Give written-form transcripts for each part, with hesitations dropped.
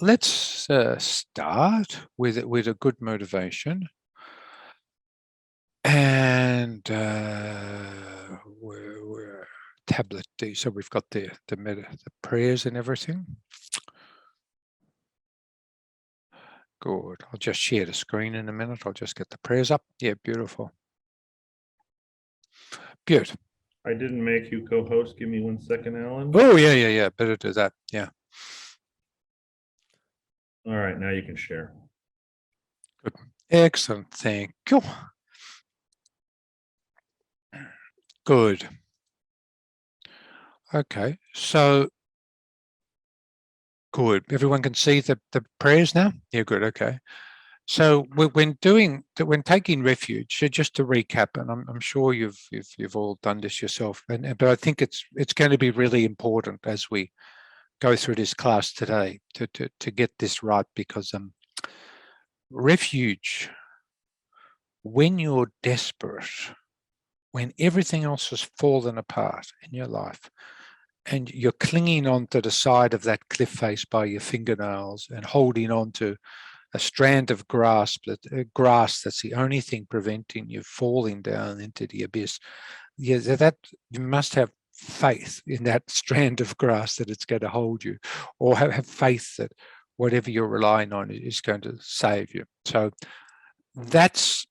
let's start with a good motivation. And we're tablet D. So we've got the prayers and everything. Good. I'll just share the screen in a minute. I'll just get the prayers up. Yeah, beautiful. Good. I didn't make you co-host. Give me 1 second, Alan. Oh, yeah. Better do that. Yeah. All right, now you can share. Good. Excellent. Thank you. Good. Okay. So good. Everyone can see the prayers now? Yeah, good. Okay. So when taking refuge, so just to recap, and I'm sure you've all done this yourself, but I think it's going to be really important as we go through this class today to get this right, because refuge, when you're desperate, when everything else has fallen apart in your life, and you're clinging onto the side of that cliff face by your fingernails and holding on to a strand of grass that's the only thing preventing you falling down into the abyss. Yeah, that you must have faith in that strand of grass that it's going to hold you, or have faith that whatever you're relying on is going to save you. So that's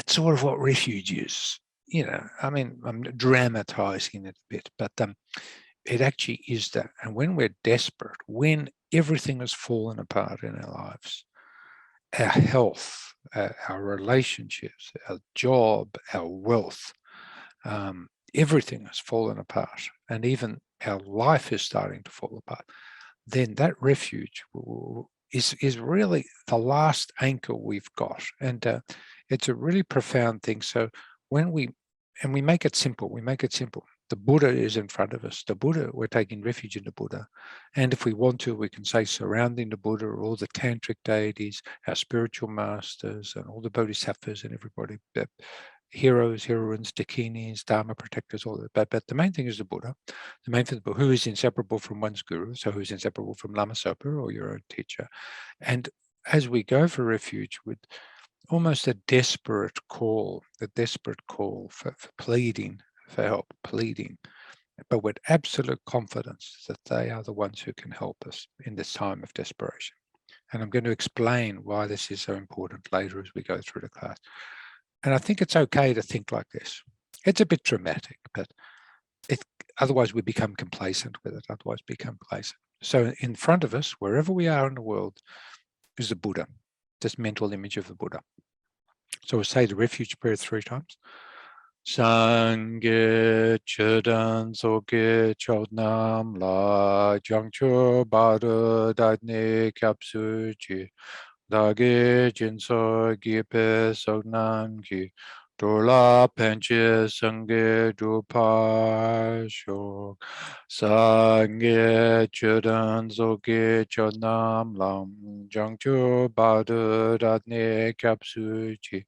sort of what refuge is. I mean, I'm dramatizing it a bit, but it actually is that. And when we're desperate, when everything has fallen apart in our lives, our health, our relationships, our job, our wealth, everything has fallen apart, and even our life is starting to fall apart, then that refuge is really the last anchor we've got. And it's a really profound thing. So when we make it simple, the Buddha is in front of us. The Buddha, we're taking refuge in the Buddha. And if we want to, we can say surrounding the Buddha are all the tantric deities, our spiritual masters, and all the bodhisattvas and everybody, heroes, heroines, dakinis, dharma protectors, all that. But the main thing is the Buddha. The main thing, who is inseparable from one's guru, so who's inseparable from Lama Zopa or your own teacher. And as we go for refuge with almost a desperate call for pleading for help, but with absolute confidence that they are the ones who can help us in this time of desperation. And I'm going to explain why this is so important later as we go through the class. And I think it's okay to think like this. It's a bit dramatic, but otherwise we become complacent with it, So in front of us, wherever we are in the world, is the Buddha, this mental image of the Buddha. So we'll say the refuge prayer 3 times. Sangye chedan soke chodnam la jangcho bada dadne kapsu chi dage jinso gipe sognam ki dorla penche sangye dupa shok sangye chedan soke chodnam lam jangcho bada dadne kapsu chi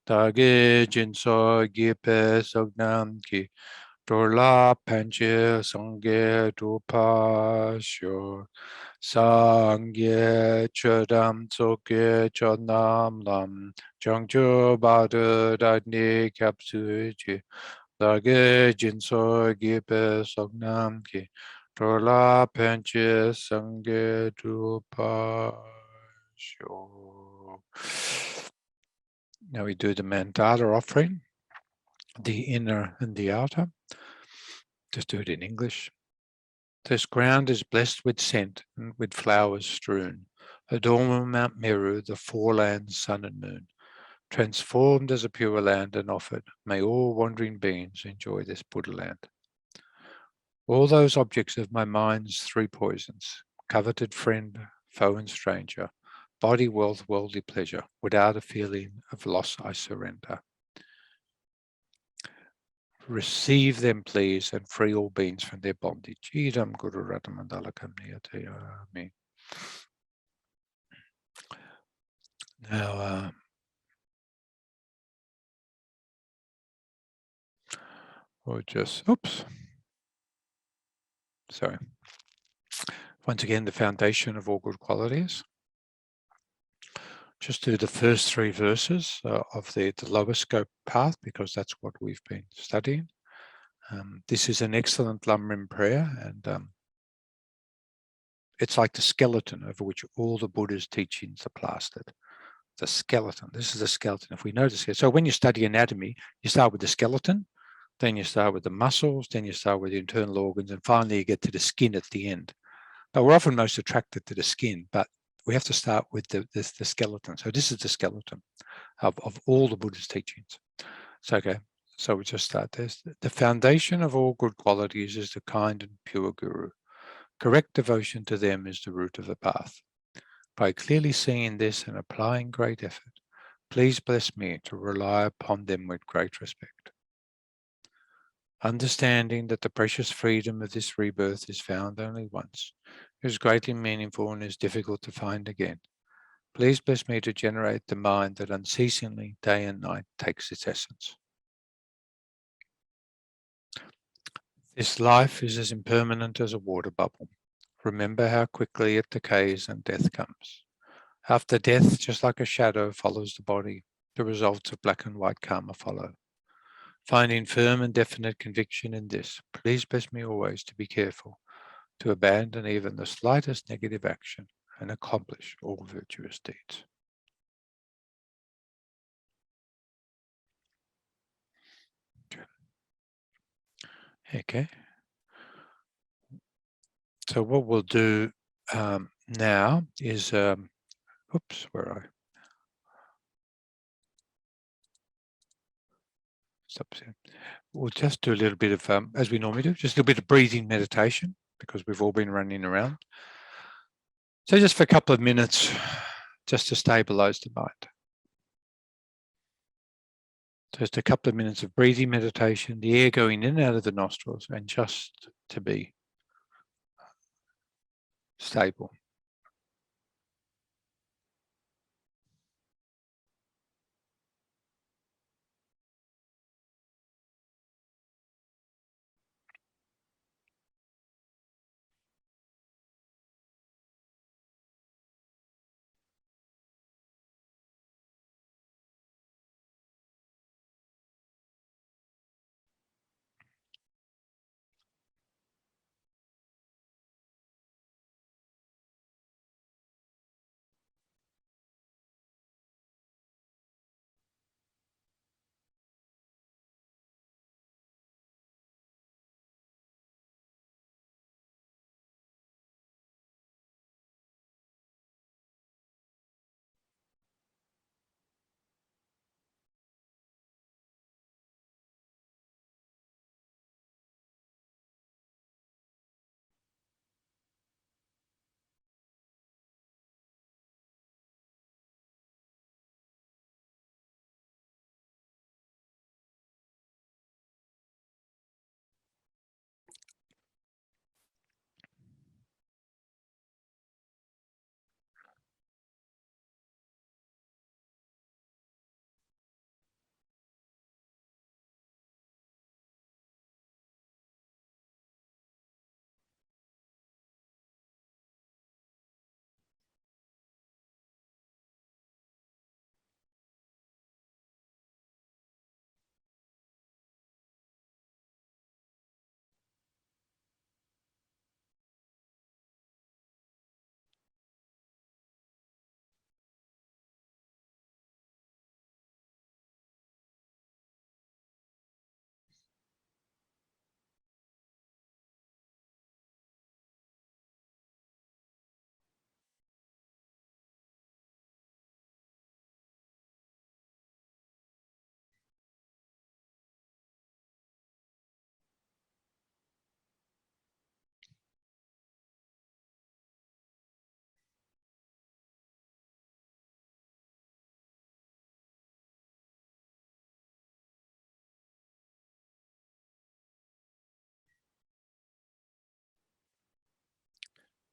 Dage jinso gipe sognam ki dorla panche sangye dupa sho sangye chodam soke chodnam lam jangcho badu dadni kapsu chi dage jinso gipe sognam ki dorla panche sangye dupa sho. Now we do the mandala offering, the inner and the outer. Just do it in English. This ground is blessed with scent and with flowers strewn. Adorn Mount Meru, the 4 lands, sun and moon. Transformed as a pure land and offered, may all wandering beings enjoy this Buddha land. All those objects of my mind's 3 poisons, coveted friend, foe and stranger, body, wealth, worldly pleasure, without a feeling of loss I surrender. Receive them, please, and free all beings from their bondage. Idam Guru Rata Mandala Kamniyate Ami. Now, we'll just, oops. Sorry. Once again, the foundation of all good qualities. Just do the first 3 verses of the lower scope path, because that's what we've been studying. This is an excellent Lamrim prayer, and it's like the skeleton over which all the Buddha's teachings are plastered. The skeleton. This is the skeleton. If we notice it, so when you study anatomy, you start with the skeleton, then you start with the muscles, then you start with the internal organs, and finally you get to the skin at the end. Now, we're often most attracted to the skin, but we have to start with the skeleton. So this is the skeleton of all the Buddha's teachings. So, okay, so we just start this. The foundation of all good qualities is the kind and pure Guru. Correct devotion to them is the root of the path. By clearly seeing this and applying great effort, please bless me to rely upon them with great respect. Understanding that the precious freedom of this rebirth is found only once, is greatly meaningful and is difficult to find again. Please bless me to generate the mind that unceasingly, day and night, takes its essence. This life is as impermanent as a water bubble. Remember how quickly it decays and death comes. After death, just like a shadow follows the body, the results of black and white karma follow. Finding firm and definite conviction in this, please bless me always to be careful, to abandon even the slightest negative action and accomplish all virtuous deeds. Okay. So what we'll do now is, oops, where are I? Stop there. We'll just do a little bit of, as we normally do, just a little bit of breathing meditation, because we've all been running around. So just for a couple of minutes, just to stabilize the mind. Just a couple of minutes of breathing meditation, the air going in and out of the nostrils, and just to be stable.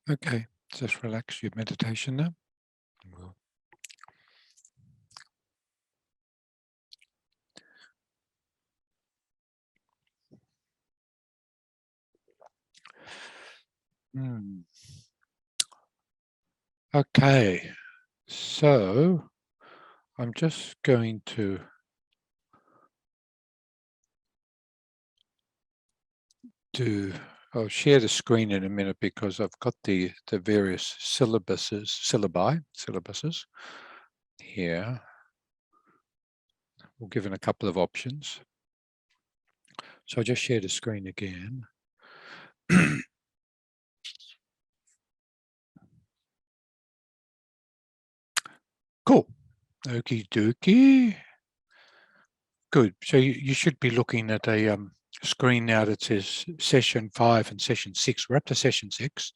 Okay, just relax your meditation now. Okay, so I'm just going to I'll share the screen in a minute because I've got the various syllabuses here. We're given a couple of options. So I'll just share the screen again. Cool. Okie dokie. Good. So you should be looking at a screen now that says session 5 and session 6. We're up to session 6.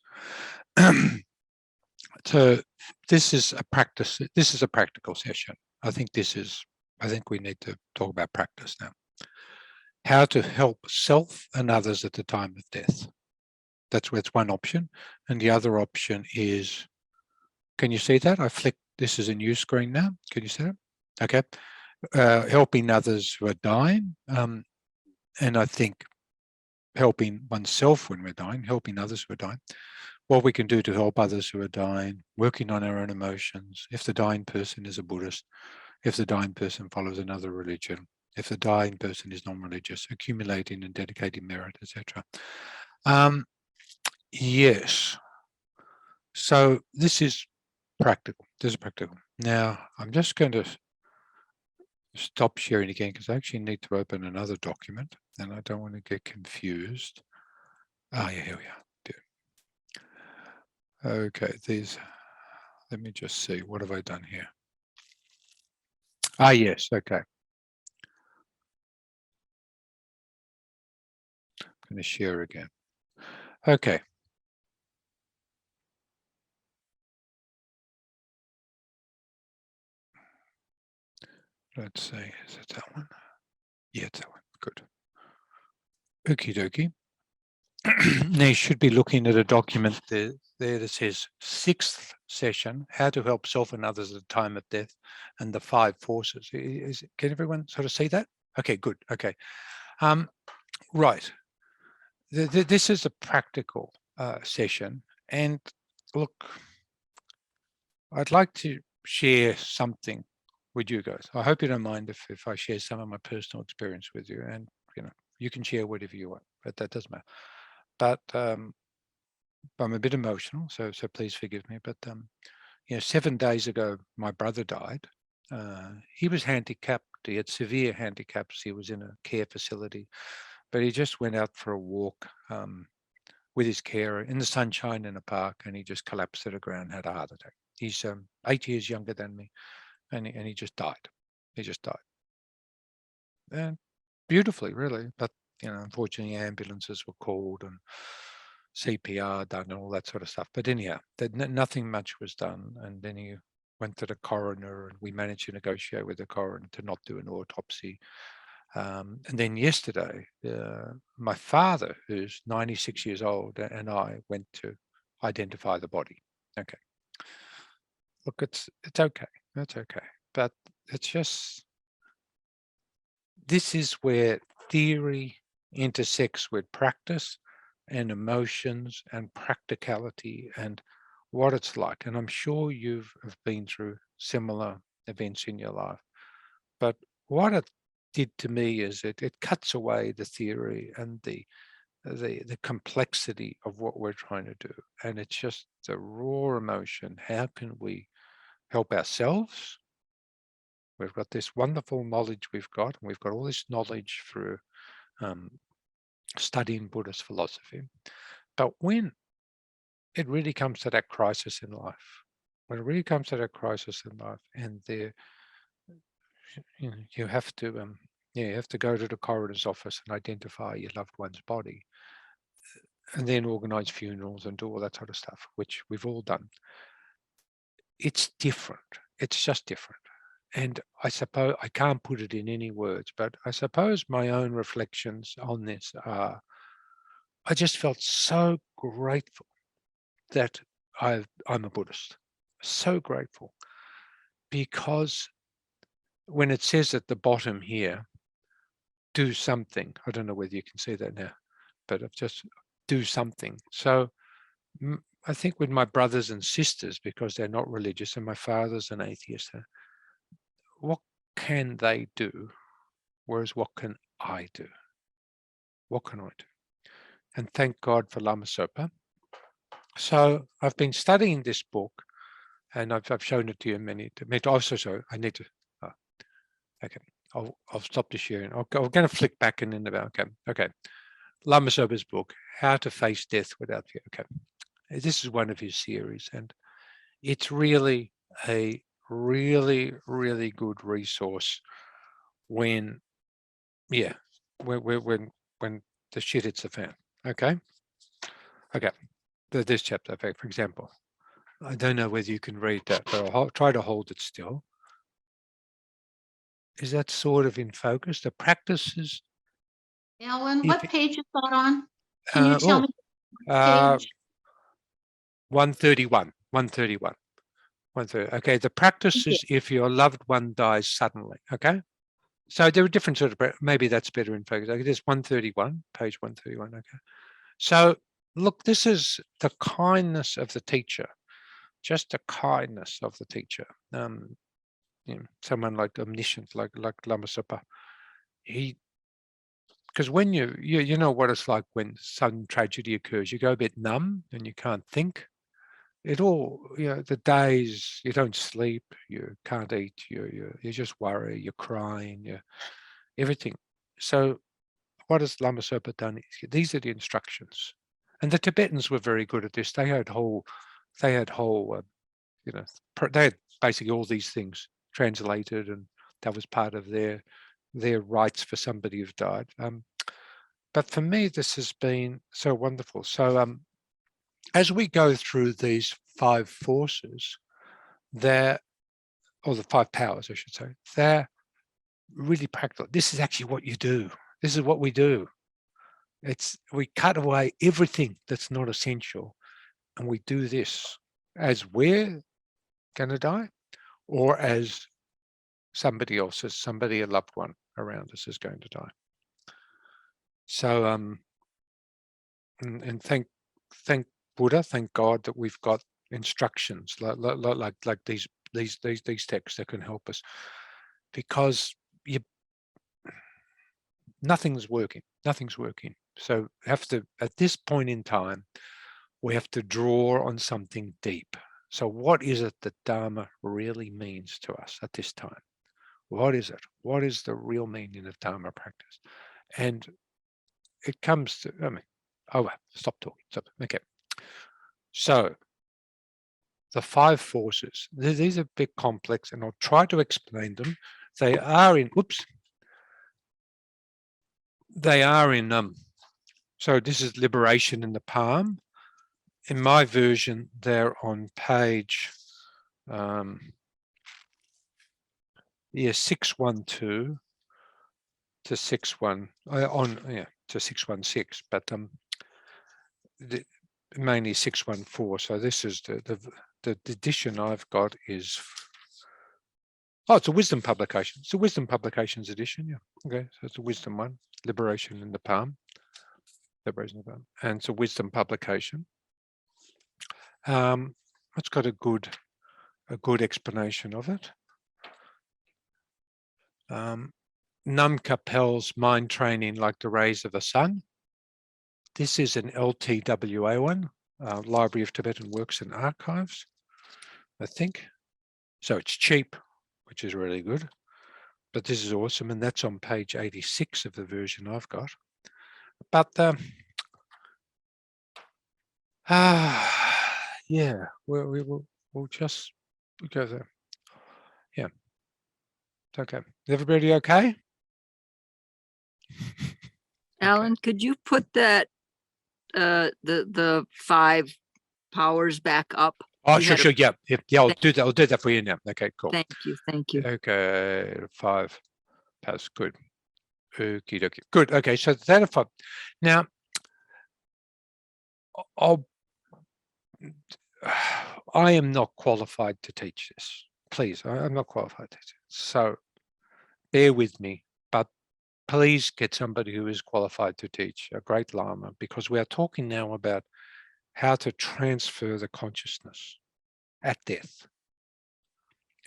So this is a practice. This is a practical session. I think we need to talk about practice now. How to help self and others at the time of death. That's one option. And the other option is, can you see that? I flicked, this is a new screen now. Can you see it? Okay. Helping others who are dying. And I think helping oneself when we're dying, helping others who are dying. What we can do to help others who are dying, working on our own emotions. If the dying person is a Buddhist, if the dying person follows another religion, if the dying person is non-religious, accumulating and dedicating merit, etc. Yes. So this is practical. This is practical. Now, I'm just going to stop sharing again because I actually need to open another document and I don't want to get confused. Yeah, here we are. Okay, let me just see, what have I done here? Yes, okay. I'm going to share again. Okay. Let's see, is it that one? Yeah, it's that one. Good. Okie dokie. Now you should be looking at a document there that says 6th session, how to help self and others at the time of death, and the 5 forces. Can everyone sort of see that? Okay, good. Okay. Right. This is a practical session. And look, I'd like to share something with you guys. I hope you don't mind if I share some of my personal experience with you, and you can share whatever you want, but that doesn't matter. But I'm a bit emotional, so please forgive me. But 7 days ago, my brother died. He was handicapped. He had severe handicaps. He was in a care facility, but he just went out for a walk with his carer in the sunshine in a park, and he just collapsed to the ground and had a heart attack. He's 8 years younger than me, and he just died. He just died. And beautifully, really. But unfortunately, ambulances were called and CPR done and all that sort of stuff. But anyhow, nothing much was done. And then he went to the coroner, and we managed to negotiate with the coroner to not do an autopsy. And then yesterday, my father, who's 96 years old, and I went to identify the body. Okay. Look, it's okay. That's okay. But it's just, this is where theory intersects with practice and emotions and practicality and what it's like. And I'm sure you've been through similar events in your life. But what it did to me is it cuts away the theory and the complexity of what we're trying to do. And it's just the raw emotion. How can we help ourselves? We've got this wonderful knowledge we've got, and we've got all this knowledge through studying Buddhist philosophy. But when it really comes to that crisis in life, when it really comes to that crisis in life, and you have to you have to go to the coroner's office and identify your loved one's body, and then organize funerals and do all that sort of stuff, which we've all done. It's different. It's just different. And I suppose I can't put it in any words, but I suppose my own reflections on this are, I just felt so grateful that I'm a Buddhist. So grateful, because when it says at the bottom here, do something. I don't know whether you can see that now, but I've just do something. So I think with my brothers and sisters, because they're not religious and my father's an atheist, what can they do? Whereas what can I do? What can I do? And thank God for Lama Zopa. So I've been studying this book, and I've shown it to you many. Also, so I need to. Okay, I'll stop the sharing. I'm going to flick back and in about. Okay. Lama Zopa's book, How to Face Death Without Fear. Okay, this is one of his series, and it's really a really good resource when when the shit hits the fan. Okay. This chapter, for example, I don't know whether you can read that, but I'll try to hold it still. Is that sort of in focus? The practices. Alan, what page is that on? Can you tell me? Page? 131. 131. 130. Okay, the practices if your loved one dies suddenly. Okay. So there are different sort of, maybe that's better in focus. Okay, there's 131, page 131. Okay. So look, this is the kindness of the teacher, just the kindness of the teacher. Someone like omniscient, like Lama Zopa, because when you know what it's like when sudden tragedy occurs, you go a bit numb and you can't think. The days you don't sleep, you can't eat, you just worry, you're crying, everything. So what has Lama Zopa done? These are the instructions, and the Tibetans were very good at this. They had they had basically all these things translated, and that was part of their rights for somebody who's died. But for me, this has been so wonderful. So as we go through these 5 forces, or the 5 powers, I should say, they're really practical. This is actually what you do. This is what we do. We cut away everything that's not essential, and we do this as we're going to die, or as somebody a loved one around us is going to die. So and thank Buddha, thank God that we've got instructions like these texts that can help us, because nothing's working. So at this point in time, we have to draw on something deep. So what is it that Dharma really means to us at this time? What is it? What is the real meaning of Dharma practice? And it comes to, stop talking. Stop. Okay. So the 5 forces, these are a bit complex, and I'll try to explain them. They are in, so this is liberation in the palm. In my version, they're on page 612 to 616, but mainly 614. So this is the edition I've got is, it's a wisdom publication. It's a wisdom publications edition. Yeah. Okay. So it's a wisdom one, liberation in the palm. And it's a wisdom publication. It's got a good explanation of it. Nam Kapel's Mind Training Like the Rays of the Sun. This is an LTWA one, Library of Tibetan Works and Archives, I think. So it's cheap, which is really good. But this is awesome, and that's on page 86 of the version I've got. But yeah, we'll just go there. Yeah. Okay. Is everybody okay? Alan, could you put that the 5 powers back up? Oh, sure. Yeah. I'll do that. I'll do that for you now. Okay, cool. Thank you. Okay, 5. That's good. Okie dokie. Good. Okay, so that 5. Now, I am not qualified to teach this. Please, I'm not qualified to teach it. So bear with me, but please get somebody who is qualified to teach, a great Lama, because we are talking now about how to transfer the consciousness at death,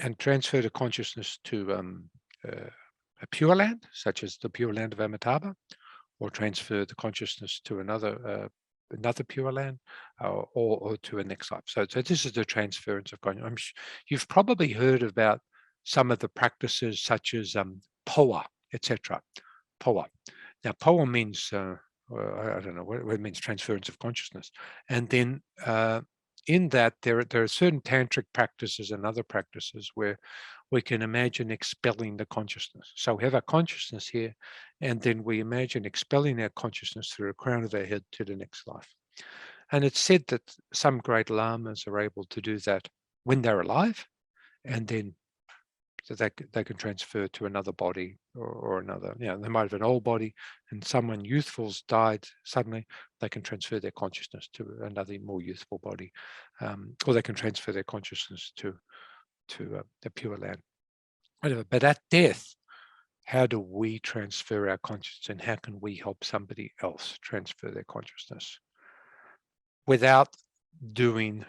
and transfer the consciousness to a pure land, such as the pure land of Amitabha, or transfer the consciousness to another pure land, or to a next life. So this is the transference of consciousness. You've probably heard about some of the practices such as POA, etc. POA. Now, POA means, I don't know what it means, transference of consciousness. And then in that, there are certain tantric practices and other practices where we can imagine expelling the consciousness. So we have our consciousness here, and then we imagine expelling our consciousness through the crown of our head to the next life. And it's said that some great lamas are able to do that when they're alive, and then so they can transfer to another body or another. They might have an old body, and someone youthful's died suddenly. They can transfer their consciousness to another more youthful body, or they can transfer their consciousness to the pure land. Whatever. But at death, how do we transfer our consciousness, and how can we help somebody else transfer their consciousness without doing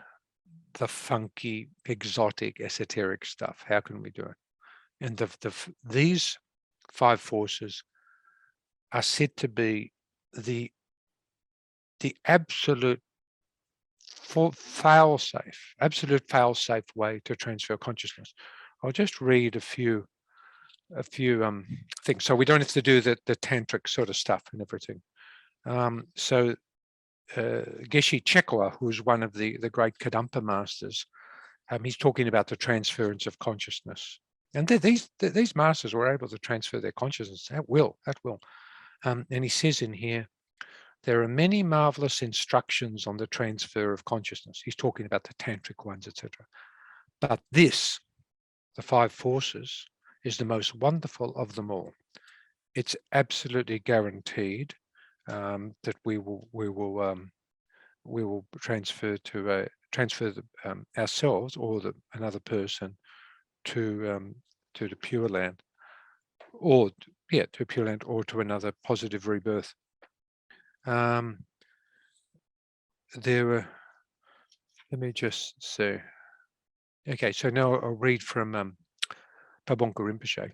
the funky, exotic, esoteric stuff? How can we do it? And these 5 forces are said to be the absolute fail-safe way to transfer consciousness. I'll just read a few things, so we don't have to do the tantric sort of stuff and everything. So Geshe Chekwa, who's one of the great Kadampa masters, he's talking about the transference of consciousness. And these masters were able to transfer their consciousness at will. And he says in here, there are many marvelous instructions on the transfer of consciousness. He's talking about the tantric ones, etc. But this, the 5 forces, is the most wonderful of them all. It's absolutely guaranteed that we will transfer ourselves or another person to the pure land, or to pure land, or to another positive rebirth. There were, let me just say, okay, so now I'll read from Pabonka Rinpoche.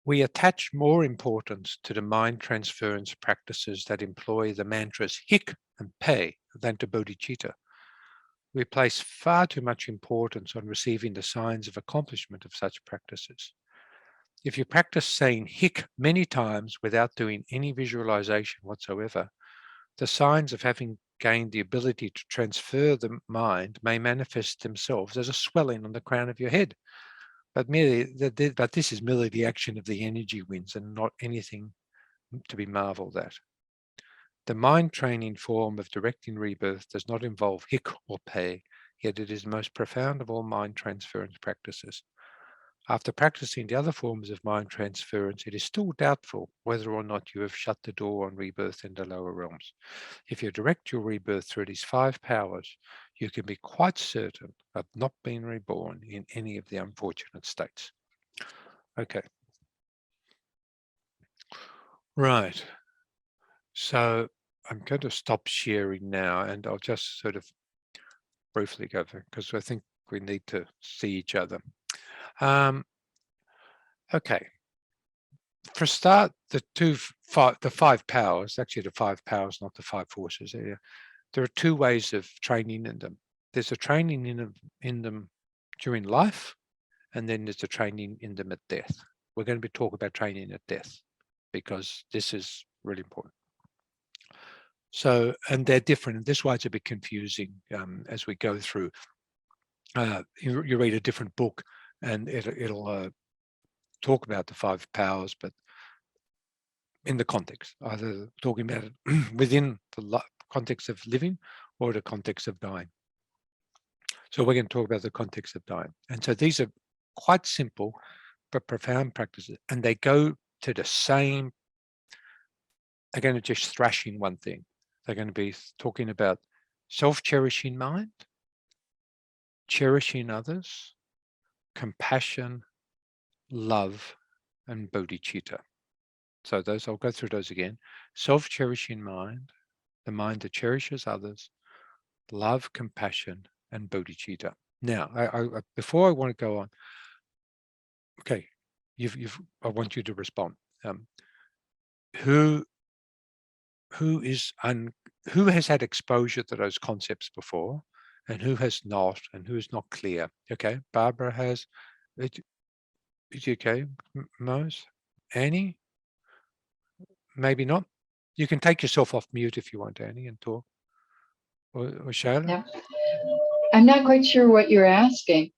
We attach more importance to the mind transference practices that employ the mantras hik and pei than to bodhicitta. We place far too much importance on receiving the signs of accomplishment of such practices. If you practice saying hik many times without doing any visualization whatsoever, the signs of having gained the ability to transfer the mind may manifest themselves as a swelling on the crown of your head. But this is merely the action of the energy winds and not anything to be marveled at. The mind training form of directing rebirth does not involve hik or pei, yet it is the most profound of all mind transference practices. After practicing the other forms of mind transference, it is still doubtful whether or not you have shut the door on rebirth in the lower realms. If you direct your rebirth through these 5 powers, you can be quite certain of not being reborn in any of the unfortunate states. Okay. Right. So I'm going to stop sharing now, and I'll just sort of briefly go through, because I think we need to see each other. Okay. For a start, the 5 powers, actually the 5 powers, not the 5 forces. There are 2 ways of training in them. There's a training in them during life, and then there's a training in them at death. We're going to be talking about training at death, because this is really important. So, and they're different, and this is why it's a bit confusing as we go through. You read a different book, and it'll talk about the 5 powers, but in the context, either talking about it within the context of living or the context of dying. So we're going to talk about the context of dying. And so these are quite simple but profound practices, and they go to the same. They're going to just thrash in one thing. They're going to be talking about self-cherishing mind, cherishing others, compassion, love, and bodhicitta. So those, I'll go through those again. Self-cherishing mind, the mind that cherishes others, love, compassion, and bodhicitta. Now, before I want to go on, okay, I want you to respond. Who has had exposure to those concepts before, and who has not, and who is not clear? Okay, Barbara has. Is it okay, Mose? Annie? Maybe not. You can take yourself off mute if you want, Annie, and talk. Or Shayla? Yeah. I'm not quite sure what you're asking.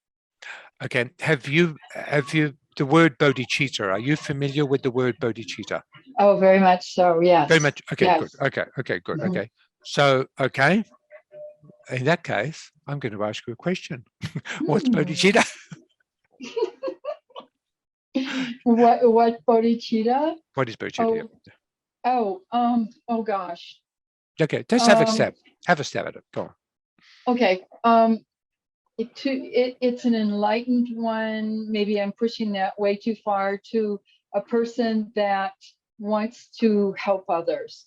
Okay. Have you the word bodhicitta? Are you familiar with the word bodhicitta? Oh, very much so. Yes. Very much. Okay. Yes. Good. Okay. Good. Mhm. Okay. So, okay. In that case, I'm going to ask you a question. What's bodhicitta? What bodhicitta? What is bodhicitta? Oh gosh. Okay. Just have a Um, stab. Have a stab at it. Go on. Okay. It's an enlightened one. Maybe I'm pushing that way too far, to a person that wants to help others.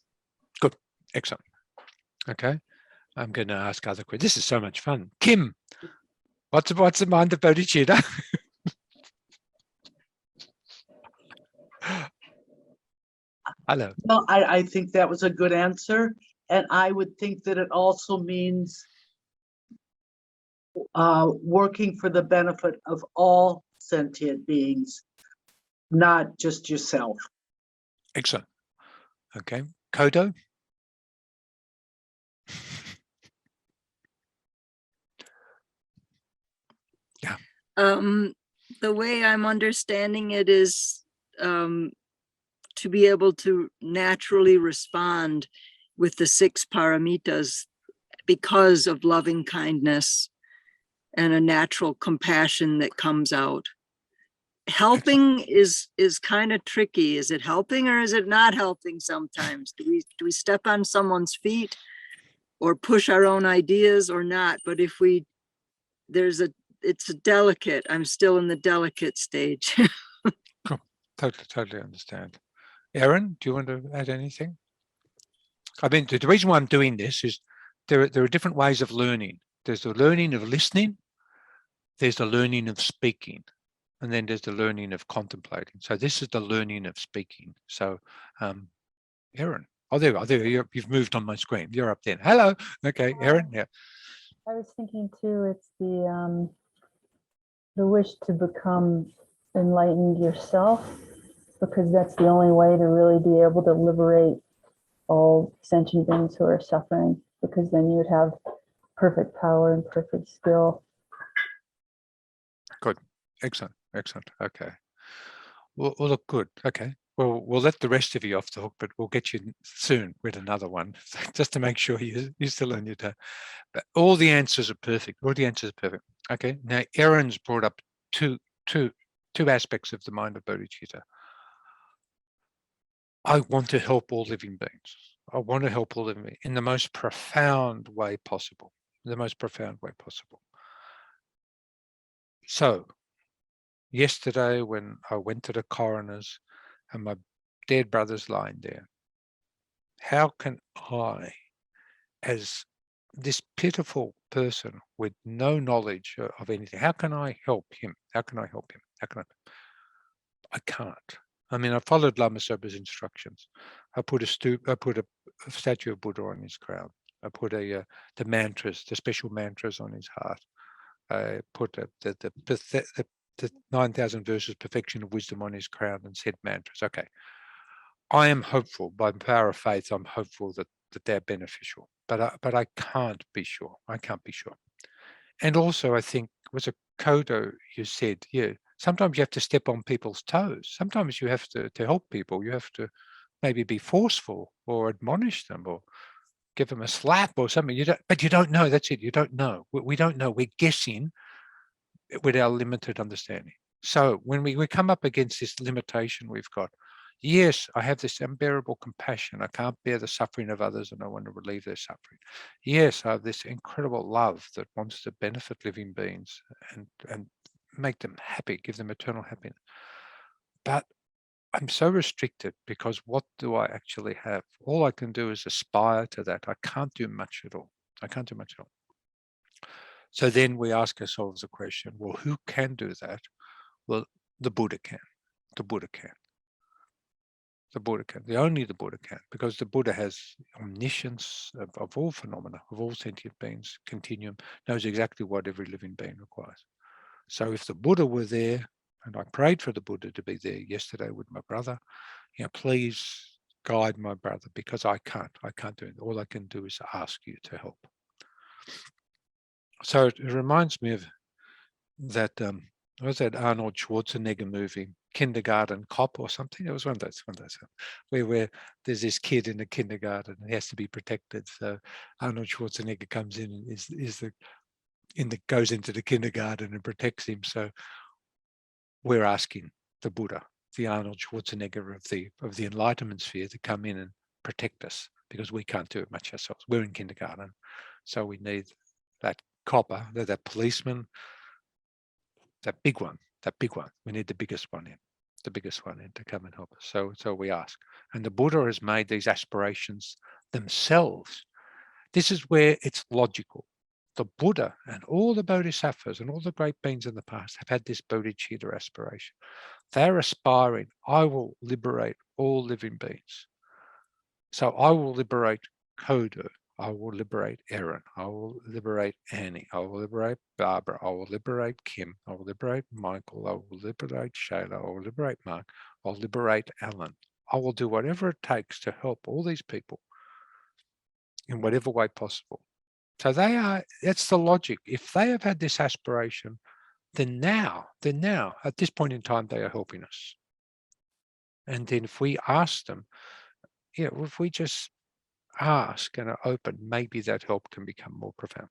Good. Excellent. Okay. I'm going to ask other questions. This is so much fun. Kim, what's the mind of bodhicitta? Hello. No, I think that was a good answer. And I would think that it also means working for the benefit of all sentient beings, not just yourself. Excellent. Okay. Kodo? Yeah. The way I'm understanding it is to be able to naturally respond with the 6 paramitas because of loving kindness and a natural compassion that comes out. Helping is kind of tricky. Is it helping or is it not helping sometimes? Do we step on someone's feet or push our own ideas or not? But if it's a delicate, I'm still in the delicate stage. Cool. Totally understand. Erin, do you want to add anything? I mean, the reason why I'm doing this is there are different ways of learning. There's the learning of listening, there's the learning of speaking, and then there's the learning of contemplating. So this is the learning of speaking. So, Erin, you've moved on my screen. You're up there. Hello. Okay, Erin. Yeah. I was thinking too, it's the wish to become enlightened yourself, because that's the only way to really be able to liberate all sentient beings who are suffering, because then you would have perfect power and perfect skill. Good. Excellent. Okay. Well, look good. Okay. Well, we'll let the rest of you off the hook, but we'll get you soon with another one, just to make sure you're still on your toe. But all the answers are perfect. Okay. Now, Erin's brought up two aspects of the mind of bodhicitta. I want to help all living beings. I want to help all living beings in the most profound way possible. So, yesterday when I went to the coroner's and my dead brother's lying there, how can I, as this pitiful person with no knowledge of anything, how can I help him? I can't. I mean, I followed Lama Sopa's instructions. I put a statue of Buddha on his crown. I put the mantras, the special mantras on his heart. I put the 9,000 verses perfection of wisdom on his crown and said mantras. Okay. I am hopeful, by the power of faith, I'm hopeful that they're beneficial, but I can't be sure. And also, I think, was a Kodo, you said, yeah, sometimes you have to step on people's toes. Sometimes you have to help people. You have to maybe be forceful or admonish them or give them a slap or something. But you don't know. That's it. You don't know. We don't know. We're guessing with our limited understanding. So when we come up against this limitation we've got, yes, I have this unbearable compassion. I can't bear the suffering of others and I want to relieve their suffering. Yes, I have this incredible love that wants to benefit living beings and make them happy, give them eternal happiness. But I'm so restricted because what do I actually have? All I can do is aspire to that. I can't do much at all. I can't do much at all. So then we ask ourselves the question, well, who can do that? Well, the Buddha can. The Buddha can. The Buddha can. Only the Buddha can, because the Buddha has omniscience of all phenomena, of all sentient beings, continuum, knows exactly what every living being requires. So if the Buddha were there, and I prayed for the Buddha to be there yesterday with my brother, please guide my brother, because I can't do it. All I can do is ask you to help. So it reminds me of that, what was that Arnold Schwarzenegger movie, Kindergarten Cop or something? It was one of those where there's this kid in the kindergarten and he has to be protected. So Arnold Schwarzenegger comes in and goes into the kindergarten and protects him. So we're asking the Buddha, the Arnold Schwarzenegger of the enlightenment sphere, to come in and protect us, because we can't do it much ourselves. We're in kindergarten, so we need that copper, that policeman, that big one. We need the biggest one in to come and help us. So we ask, and the Buddha has made these aspirations themselves. This is where it's logical. The Buddha and all the Bodhisattvas and all the great beings in the past have had this Bodhichitta aspiration. They're aspiring, I will liberate all living beings. So I will liberate Kodo. I will liberate Erin. I will liberate Annie. I will liberate Barbara. I will liberate Kim. I will liberate Michael. I will liberate Shayla. I will liberate Mark. I'll liberate Alan. I will do whatever it takes to help all these people in whatever way possible. So that's the logic. If they have had this aspiration, then now, at this point in time, they are helping us. And then if we ask them, if we just ask and are open, maybe that help can become more profound.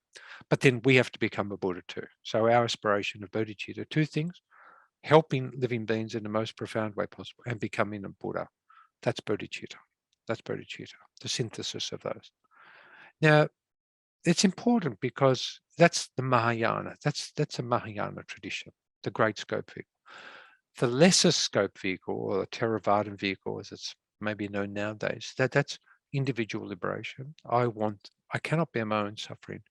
But then we have to become a Buddha too. So our aspiration of Bodhicitta, two things: helping living beings in the most profound way possible and becoming a Buddha. That's Bodhicitta. That's Bodhicitta, the synthesis of those. Now, it's important because that's the Mahayana. That's a Mahayana tradition, the great scope vehicle. The lesser scope vehicle, or the Theravadan vehicle, as it's maybe known nowadays, that's individual liberation. I cannot bear my own suffering,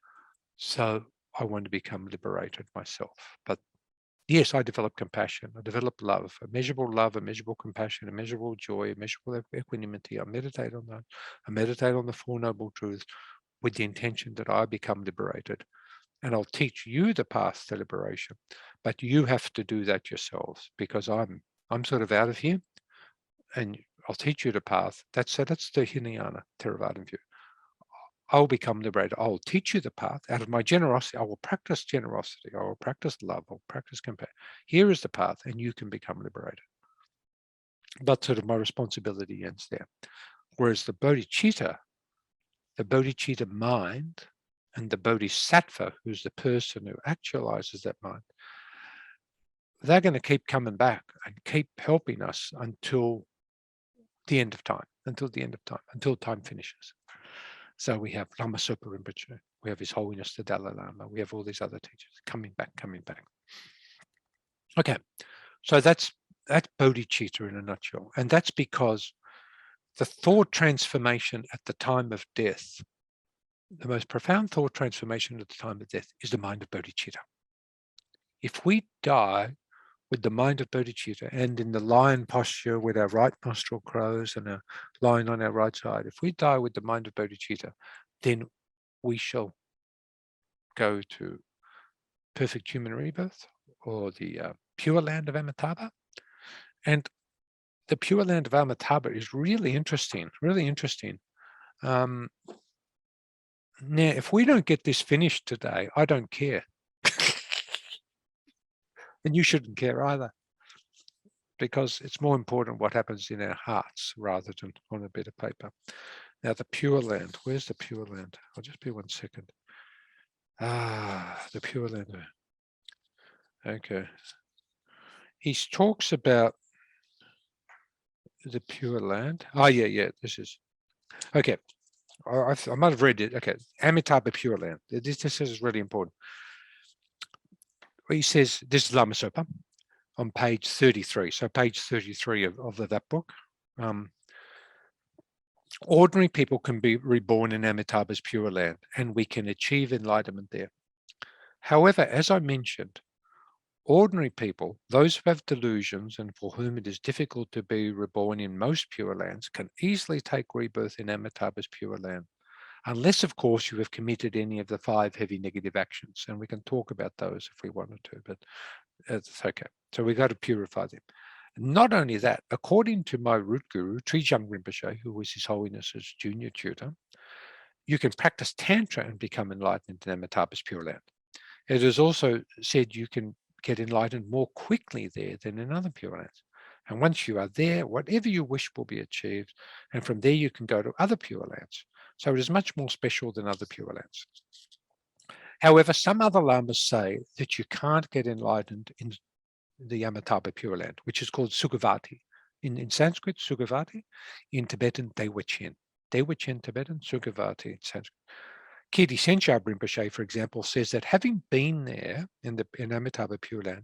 so I want to become liberated myself. But yes, I develop compassion, I develop love, a measurable compassion, a measurable joy, a measurable equanimity. I meditate on that. I meditate on the Four Noble Truths with the intention that I become liberated. And I'll teach you the path to liberation, but you have to do that yourselves, because I'm sort of out of here, and I'll teach you the path. That's the Hinayana Theravadan view. I'll become liberated. I'll teach you the path. Out of my generosity, I will practice generosity. I will practice love. I'll practice compassion. Here is the path, and you can become liberated. But sort of my responsibility ends there. Whereas the Bodhichitta mind, and the Bodhisattva, who's the person who actualizes that mind, they're going to keep coming back and keep helping us until the end of time, until time finishes. So we have Lama Zopa Rinpoche, we have His Holiness the Dalai Lama, we have all these other teachers coming back. Okay, so that's Bodhicitta in a nutshell. And that's because the thought transformation at the time of death, the most profound thought transformation at the time of death, is the mind of Bodhicitta. If we die with the mind of Bodhicitta and in the lion posture with our right nostril closed and a lying on our right side, if we die with the mind of Bodhicitta, then we shall go to perfect human rebirth, or the pure land of Amitabha. And the pure land of Amitabha is really interesting, now, if we don't get this finished today, I don't care. And you shouldn't care either, because it's more important what happens in our hearts rather than on a bit of paper. Now, the Pure Land, where's the Pure Land? I'll just be 1 second. The Pure Land. Okay. He talks about the Pure Land. Yeah, this is, okay. I might have read it. Okay, Amitabha Pure Land. This is really important. He says, this is Lama Zopa. on page 33. So page 33 of that book. Ordinary people can be reborn in Amitabha's Pure Land, and we can achieve enlightenment there. However, as I mentioned, ordinary people, those who have delusions and for whom it is difficult to be reborn in most Pure Lands, can easily take rebirth in Amitabha's Pure Land, unless, of course, you have committed any of the 5 heavy negative actions. And we can talk about those if we wanted to, but it's okay. So we got to purify them. Not only that, according to my root guru, Trijang Rinpoche, who was His Holiness's junior tutor, you can practice Tantra and become enlightened in Amitabha's Pure Land. It is also said you can get enlightened more quickly there than in other Pure Lands. And once you are there, whatever you wish will be achieved. And from there, you can go to other Pure Lands. So it is much more special than other Pure Lands. However, some other lamas say that you can't get enlightened in the Amitabha Pure Land, which is called Sukhavati. In Sanskrit, Sukhavati. In Tibetan, Dewa-Chen. Dewa-Chen Tibetan, Sukhavati in Sanskrit. Kirti Senchab Rinpoche, for example, says that having been there in Amitabha Pure Land,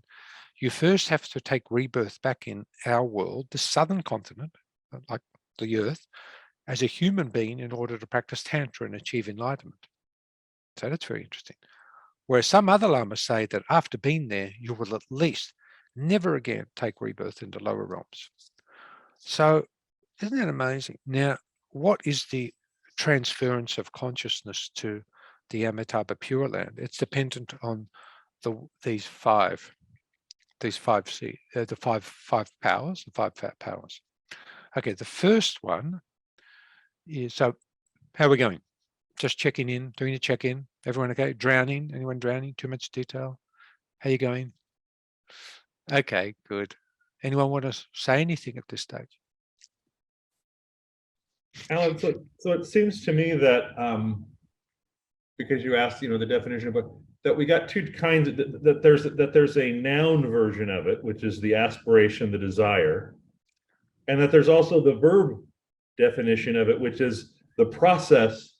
you first have to take rebirth back in our world, the southern continent, like the earth, as a human being in order to practice Tantra and achieve enlightenment. So that's very interesting. Whereas some other lamas say that after being there, you will at least never again take rebirth into lower realms. So isn't that amazing? Now, what is the transference of consciousness to the Amitabha Pure Land? It's dependent on these five powers, the 5 fat powers. Okay, the first one is, so how are we going? Just checking in, doing a check-in. Everyone okay? Drowning? Anyone drowning? Too much detail? How you going? Okay, good. Anyone want to say anything at this stage? Alan, so it seems to me that because you asked, the definition, but that we got 2 kinds of, that there's a noun version of it, which is the aspiration, the desire, and that there's also the verb definition of it, which is the process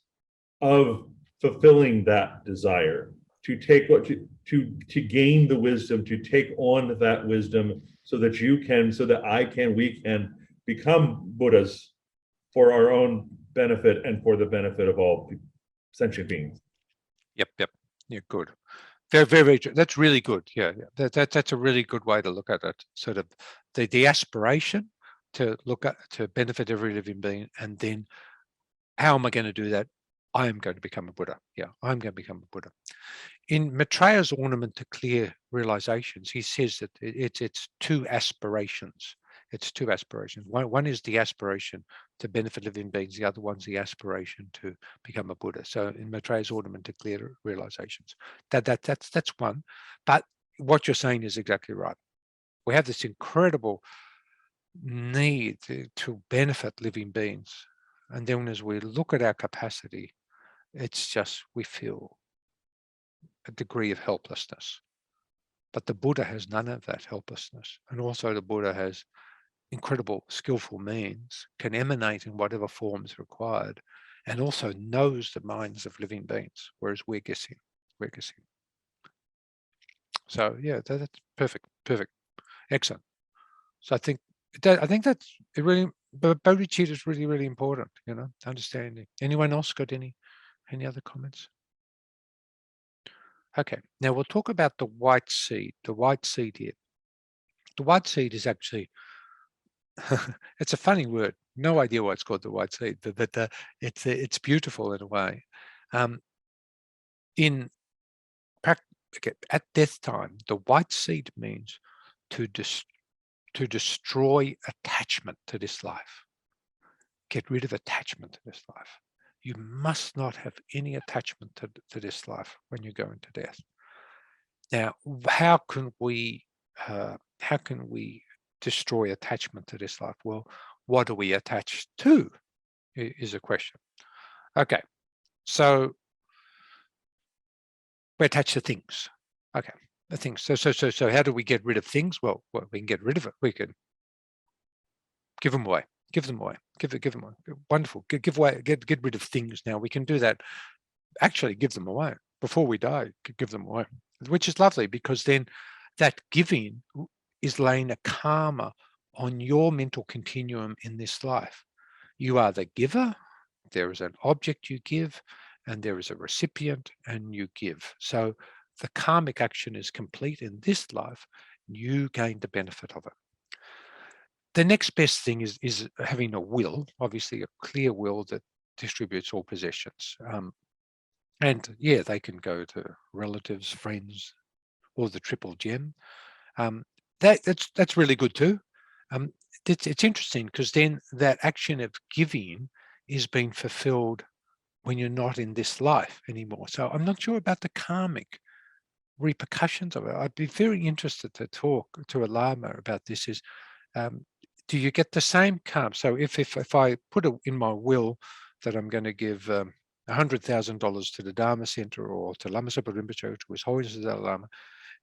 of fulfilling that desire, to take to gain the wisdom, to take on that wisdom, so that we can become Buddhas for our own benefit and for the benefit of all sentient beings. Yep. Yeah, good. Very, very true. That's really good. Yeah. That's a really good way to look at it. Sort of the aspiration to benefit every living being, and then how am I going to do that? I am going to become a Buddha. Yeah, I'm going to become a Buddha. In Maitreya's Ornament to Clear Realizations, he says that it's 2 aspirations. It's 2 aspirations. One is the aspiration to benefit living beings. The other one's the aspiration to become a Buddha. So in Maitreya's Ornament to Clear Realizations, that's one. But what you're saying is exactly right. We have this incredible need to benefit living beings. And then as we look at our capacity, it's just, we feel a degree of helplessness. But the Buddha has none of that helplessness. And also the Buddha has incredible skillful means, can emanate in whatever forms required, and also knows the minds of living beings, whereas we're guessing. So yeah, that's perfect. Excellent. So I think that's it. Really, Bodhichitta is really, really important, understanding. Anyone else got any other comments? Okay, now we'll talk about the white seed. The white seed here. The white seed is actually, it's a funny word. No idea why it's called the white seed, but it's beautiful in a way. At death time, the white seed means to destroy attachment to this life. Get rid of attachment to this life. You must not have any attachment to this life when you go into death. Now, how can we destroy attachment to this life? Well, what are we attached to is a question. Okay, so we're attached to things. Okay, the things. So how do we get rid of things? Well, we can get rid of it. We can give them away. Give them away. Give them away. Wonderful. Get rid of things now. We can do that. Actually, give them away before we die. Give them away, which is lovely, because then that giving is laying a karma on your mental continuum in this life. You are the giver, there is an object you give, and there is a recipient, and you give. So the karmic action is complete in this life. You gain the benefit of it. The next best thing is having a will, obviously a clear will that distributes all possessions. And yeah, they can go to relatives, friends, or the triple gem. That's really good too. It's interesting because then that action of giving is being fulfilled when you're not in this life anymore. So I'm not sure about the karmic repercussions of it. I'd be very interested to talk to a Lama about this. Is do you get the same karma? So if I put in my will that I'm going to give $100,000 to the Dharma Center or to Lama Zopa Rinpoche, to His Holiness the Dalai Lama,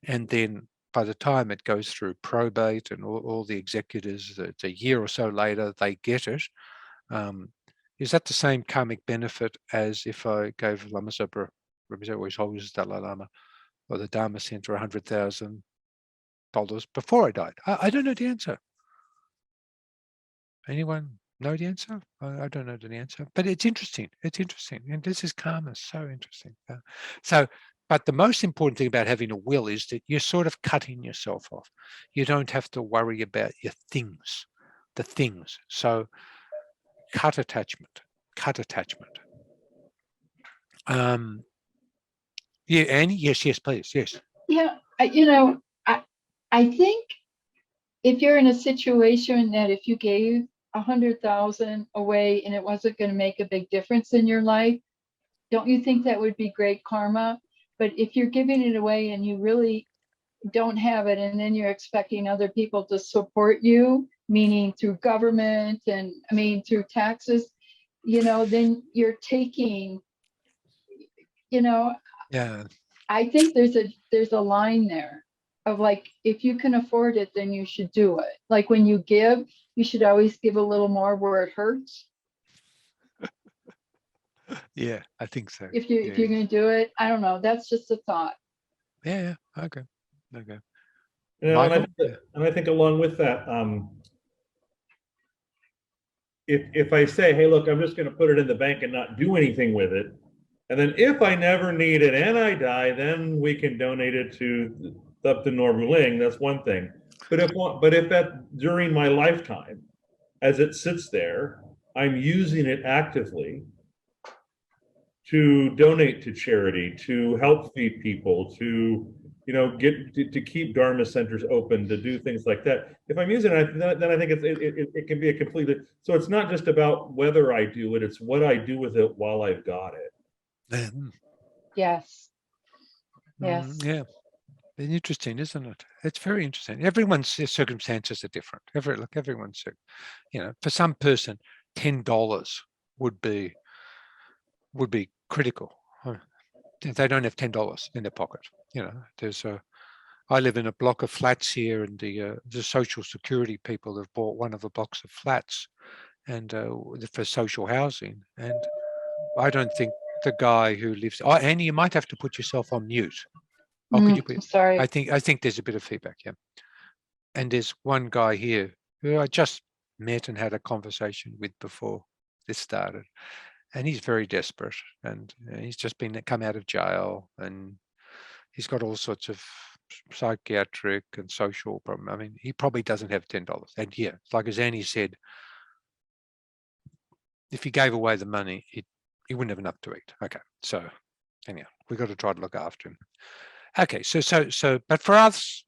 and then by the time it goes through probate and all the executors, it's a year or so later, they get it. Is that the same karmic benefit as if I gave Lama Zopa Rinpoche or His Holiness the Dalai Lama or the Dharma Center $100,000 before I died? I don't know the answer. Anyone know the answer? I don't know the answer, but it's interesting. It's interesting. And this is karma, so interesting. But the most important thing about having a will is that you're sort of cutting yourself off. You don't have to worry about your things, the things. So cut attachment. Yeah, Annie? Yes, please. Yes. Yeah, I think if you're in a situation that if you gave 100,000 away and it wasn't going to make a big difference in your life, don't you think that would be great karma? But if you're giving it away and you really don't have it, and then you're expecting other people to support you, meaning through government and through taxes, then you're taking, Yeah. I think there's a line there of like, if you can afford it, then you should do it. Like when you give, you should always give a little more where it hurts. Yeah, I think so. If you're going to do it, I don't know. That's just a thought. Yeah. Okay. And I think along with that, if I say, hey, look, I'm just going to put it in the bank and not do anything with it, and then if I never need it and I die, then we can donate it to up to Norbu Ling. That's one thing. But if that during my lifetime, as it sits there, I'm using it actively to donate to charity, to help feed people, to to keep Dharma centers open, to do things like that. If I'm using it, then I think it can be a completely. So it's not just about whether I do it; it's what I do with it while I've got it. Yes. Yeah. It's interesting, isn't it? It's very interesting. Everyone's circumstances are different. Everyone's, for some person, $10 would be critical. They don't have $10 in their pocket. I live in a block of flats here, and the Social Security people have bought one of the blocks of flats, and for social housing. And I don't think the guy who lives. Oh, Annie, you might have to put yourself on mute. Oh, could you please? Sorry. I think there's a bit of feedback. Yeah. And there's one guy here who I just met and had a conversation with before this started. And he's very desperate, and he's just come out of jail, and he's got all sorts of psychiatric and social problems. He probably doesn't have $10. And yeah, like as Annie said, if he gave away the money, he wouldn't have enough to eat. Okay, so anyhow, we've got to try to look after him. Okay, so, but for us,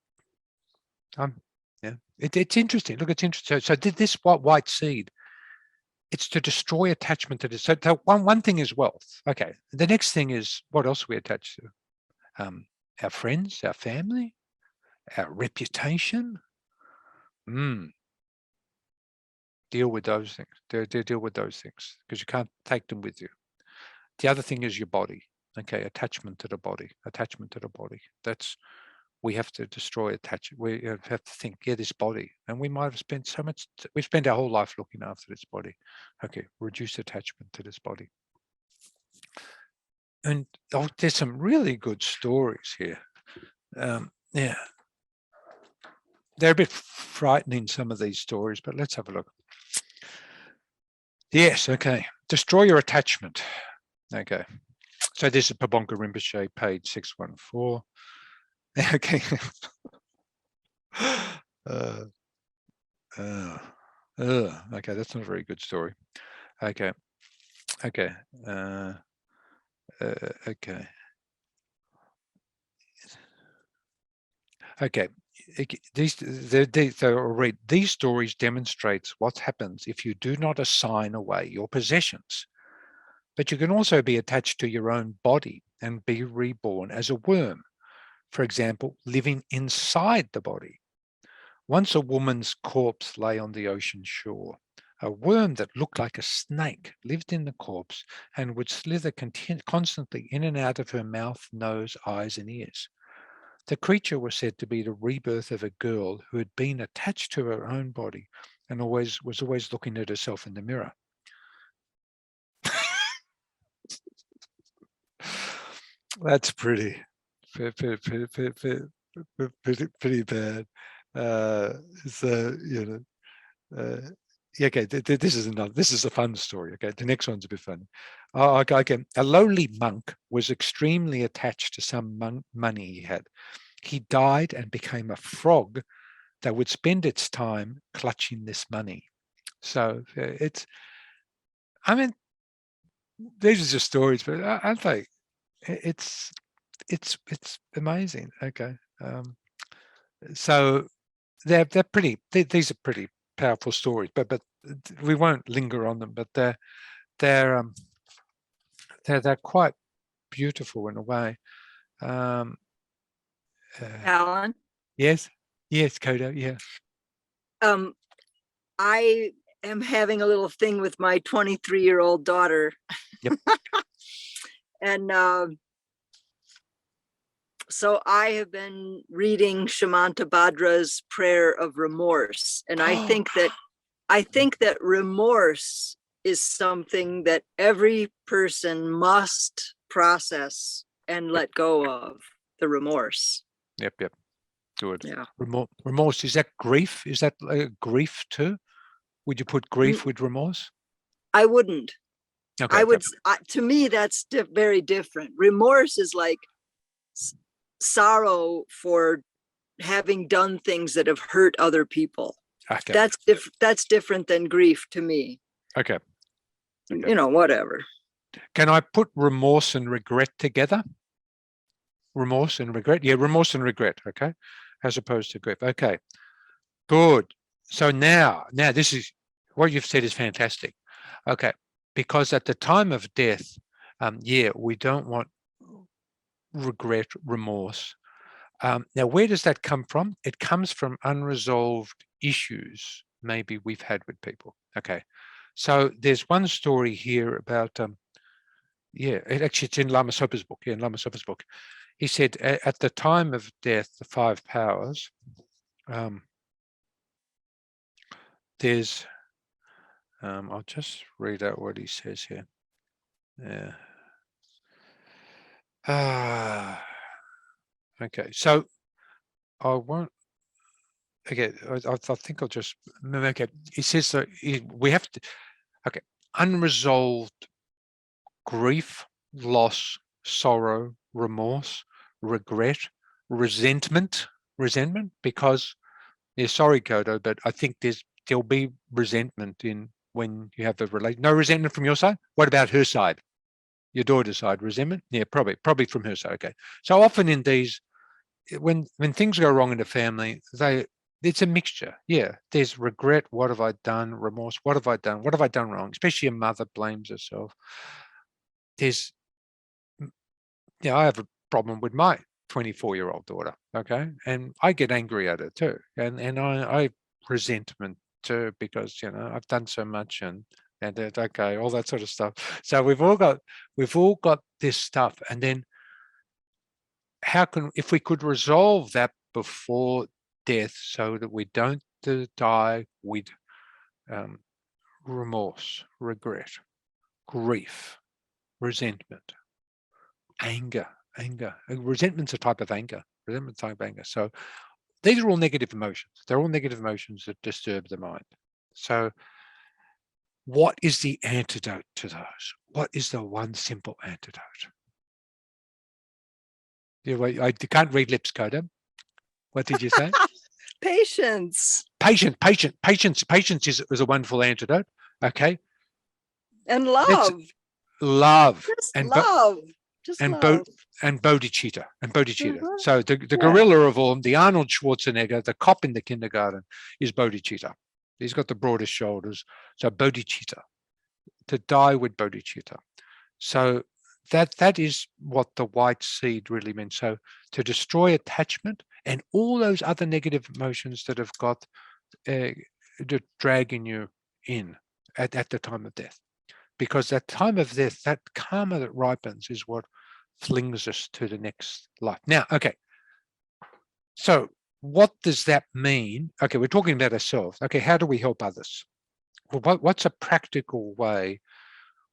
it's interesting. Look, it's interesting. So did this white seed? It's to destroy attachment to this. So one thing is wealth. Okay. The next thing is what else we attach to? Our friends, our family, our reputation. Deal with those things. Deal with those things because you can't take them with you. The other thing is your body. Okay, attachment to the body. We have to destroy attachment. We have to think, this body. And we might have spent we spend our whole life looking after this body. Okay, reduce attachment to this body. And there's some really good stories here. Yeah. they're a bit frightening, some of these stories, but let's have a look. Yes, okay. Destroy your attachment. Okay. So this is Pabonka Rinpoche, page 614. Okay. Okay, that's not a very good story. Okay. Okay. Okay. Okay. These stories demonstrates what happens if you do not assign away your possessions. But you can also be attached to your own body and be reborn as a worm, for example, living inside the body. Once a woman's corpse lay on the ocean shore. A worm that looked like a snake lived in the corpse and would slither constantly in and out of her mouth, nose, eyes, and ears. The creature was said to be the rebirth of a girl who had been attached to her own body and was always looking at herself in the mirror. That's pretty bad. So, yeah, okay, this is a fun story. Okay, the next one's a bit funny. Okay, a lowly monk was extremely attached to some money he had. He died and became a frog that would spend its time clutching this money. So I mean, these are just stories, but aren't they? It's amazing. Okay, so they're pretty. These are pretty powerful stories, but we won't linger on them. But they're quite beautiful in a way. Alan, Yes, Kodo. Yeah. I am having a little thing with my 23-year-old daughter. Yep. And so I have been reading Shamantabhadra's Prayer of Remorse, and I think that remorse is something that every person must process and let go of, the remorse. Yep. Good. Yeah. Remorse, is that grief? Is that grief too? Would you put grief with remorse? I wouldn't. Okay. I would. To me, that's very different. Remorse is like sorrow for having done things that have hurt other people. Okay. That's different than grief to me. Okay. Whatever. Can I put remorse and regret together? Remorse and regret? Yeah, remorse and regret, okay? As opposed to grief. Okay, good. So now this is, what you've said is fantastic. Okay, because at the time of death, we don't want regret, remorse. Now, where does that come from? It comes from unresolved issues maybe we've had with people. Okay, so there's one story here about, it's in Lama Sopa's book. Yeah, in Lama Sopa's book. He said at the time of death, the 5 powers, there's, I'll just read out what he says here. Yeah. Okay, so I won't, okay, I think I'll just, okay, he says that we have to, okay, unresolved grief, loss, sorrow, remorse, regret, resentment, because, yeah, sorry, Kodo, but I think there'll be resentment in when you have a relation. No resentment from your side? What about her side? Your daughter's side, resentment? Yeah, probably from her side. Okay. So often in these, when things go wrong in the family, it's a mixture. Yeah, there's regret. What have I done? Remorse. What have I done? What have I done wrong? Especially a mother blames herself. There's, I have a problem with my 24-year-old daughter. Okay, and I get angry at her too, and I resentment too, because I've done so much and okay, all that sort of stuff. So we've all got this stuff, and then if we could resolve that before death, so that we don't die with remorse, regret, grief, resentment, anger. Resentment's a type of anger. So These are all negative emotions. They're all negative emotions that disturb the mind. So what is the antidote to those? What is the one simple antidote? I can't read lips, Coda. What did you say? Patience Patience is a wonderful antidote. Okay. and Let's love. love Just and love. Just and love. Bodhichitta. Mhm. So the Yeah. gorilla of all, the Arnold Schwarzenegger, the cop in the kindergarten is Bodhichitta. He's got the broadest shoulders. So Bodhichitta, to die with Bodhichitta. So that is what the white seed really meant. So to destroy attachment and all those other negative emotions that have got dragging you in at the time of death. Because that time of death, that karma that ripens is what flings us to the next life. Now, okay. So what does that mean? Okay, we're talking about ourselves. Okay, how do we help others? Well, what's a practical way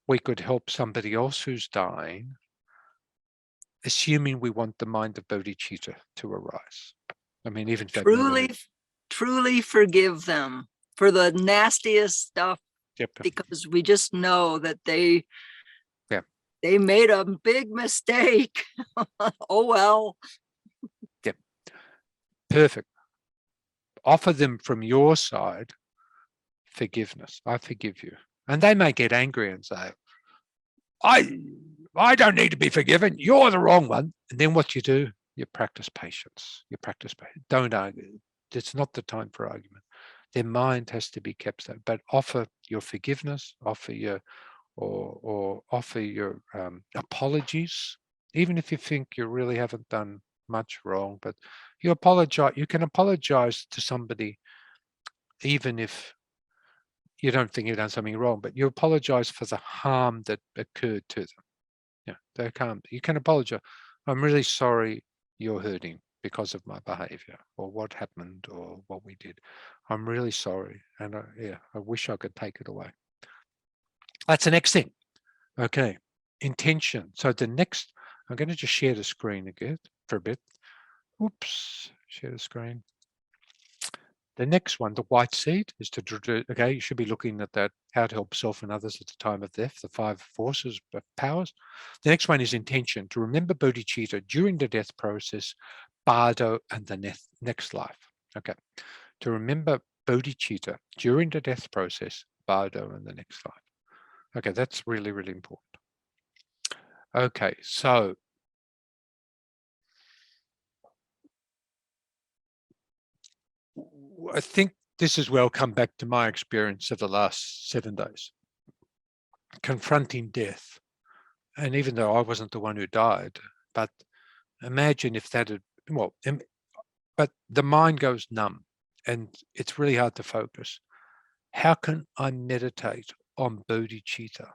we could help somebody else who's dying, assuming we want the mind of bodhicitta to arise? I mean, even if Truly forgive them for the nastiest stuff, because we just know that they made a big mistake. Oh well. Yep. Perfect. Offer them from your side forgiveness. I forgive you. And they may get angry and say, I don't need to be forgiven. You're the wrong one. And then what you do, you practice patience. You practice patience. Don't argue. It's not the time for argument. Their mind has to be kept so. But offer your forgiveness, offer your or offer your apologies, even if you think you really haven't done much wrong. But you apologize. You can apologize to somebody, even if you don't think you've done something wrong, but you apologize for the harm that occurred to them. Yeah, they can't. You can apologize. I'm really sorry you're hurting because of my behavior or what happened or what we did. I'm really sorry, and I wish I could take it away. That's the next thing. Okay, intention. So the next, I'm going to just share the screen again for a bit. Oops, share the screen. The next one, the white seed, is to, okay, you should be looking at that, how to help self and others at the time of death, the 5 forces of powers. The next one is intention, to remember bodhicitta during the death process, bardo, and the next life. Okay, to remember bodhicitta during the death process, bardo, and the next life. Okay, that's really, really important. Okay, so I think this is where I'll come back to my experience of the last 7 days. Confronting death. And even though I wasn't the one who died, but imagine if that had, well, but the mind goes numb and it's really hard to focus. How can I meditate on bodhicitta?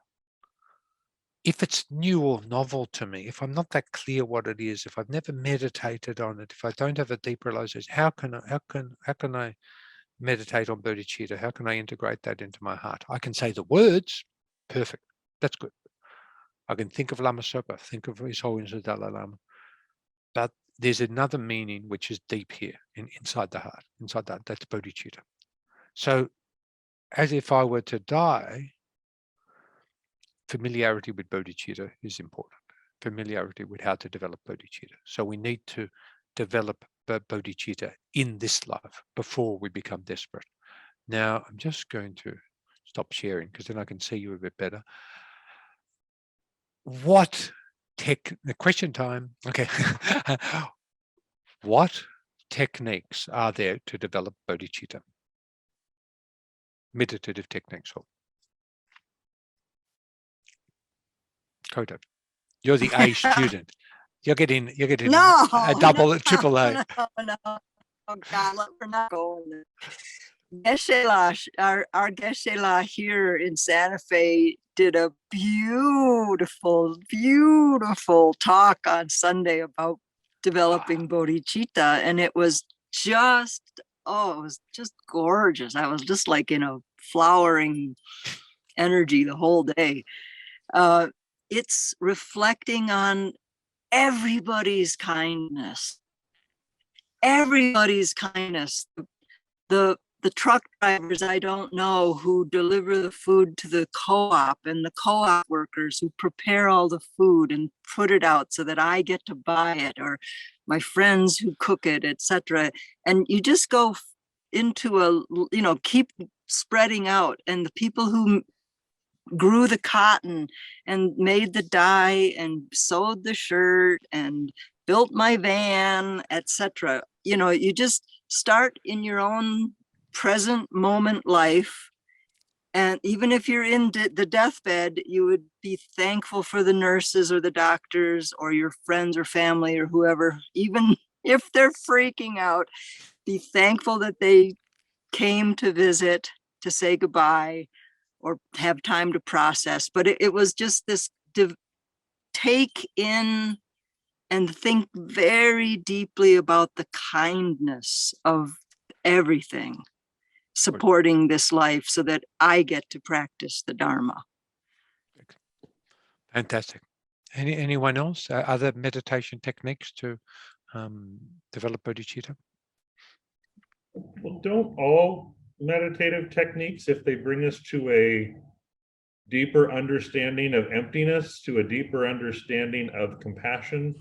If it's new or novel to me, if I'm not that clear what it is, if I've never meditated on it, if I don't have a deep realization, how can I meditate on bodhicitta? How can I integrate that into my heart? I can say the words, perfect, that's good. I can think of Lama Zopa, think of His Holiness the Dalai Lama, but there's another meaning which is deep here, inside the heart, that's bodhicitta. So as if I were to die, familiarity with bodhicitta is important. Familiarity with how to develop bodhicitta. So we need to develop bodhicitta in this life before we become desperate. Now, I'm just going to stop sharing because then I can see you a bit better. The question time, okay. What techniques are there to develop bodhicitta? Meditative techniques. Kodo, you're the A student. You're getting No, a double, triple A. No. Oh God, we're not going there. Our Geshe-la here in Santa Fe did a beautiful talk on Sunday about developing bodhicitta, and it was just, it was just gorgeous. I was just like in a flowering energy the whole day. It's reflecting on everybody's kindness, everybody's kindness, the truck drivers I don't know who deliver the food to the co-op, and the co-op workers who prepare all the food and put it out so that I get to buy it, or my friends who cook it, etc. And you just go into a, you know, keep spreading out. And the people who grew the cotton and made the dye and sewed the shirt and built my van, etc. You know, you just start in your own present moment life. And even if you're in the deathbed, you would be thankful for the nurses or the doctors or your friends or family or whoever, even if they're freaking out, be thankful that they came to visit, to say goodbye, or have time to process. But it was just this take in and think very deeply about the kindness of everything supporting this life so that I get to practice the Dharma. Fantastic. Anyone else? Other meditation techniques to develop bodhicitta? Well, don't all meditative techniques, if they bring us to a deeper understanding of emptiness, to a deeper understanding of compassion,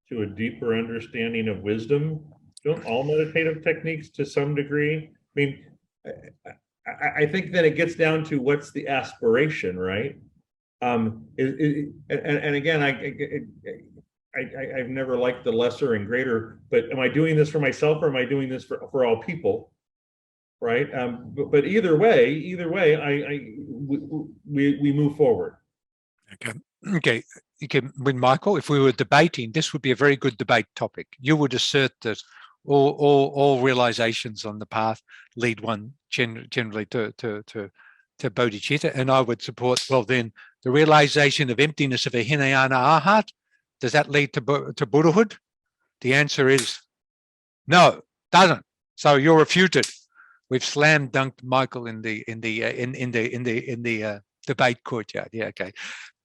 to a deeper understanding of wisdom, don't all meditative techniques to some degree? I mean, I think that it gets down to what's the aspiration, right? And again, I've never liked the lesser and greater, but am I doing this for myself or am I doing this for all people? Right. But either way, we move forward. Okay. With Michael, if we were debating, this would be a very good debate topic. You would assert that all realizations on the path lead one generally to bodhicitta, and I would support, well, then the realization of emptiness of a Hinayana Arhat, does that lead to Buddhahood? The answer is no, doesn't. So you're refuted. We've slam dunked Michael in the debate courtyard. Yeah, okay.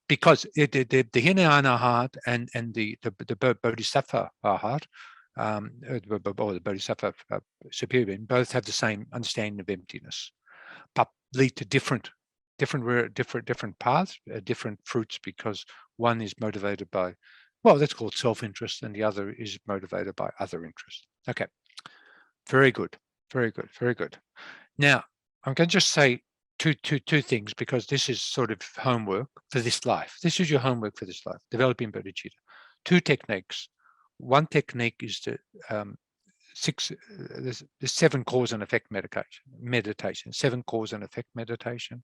Because the Hinayana heart and the Bodhisattva heart, or the Bodhisattva superior being, both have the same understanding of emptiness, but lead to different paths, different fruits, because one is motivated by, well, that's called self-interest, and the other is motivated by other interest. Okay, very good, very good, very good. Now, I'm going to just say two things, because this is sort of homework for this life. This is your homework for this life, developing bodhicitta. Two techniques. One technique is the the 7 cause and effect meditation, 7 cause and effect meditation,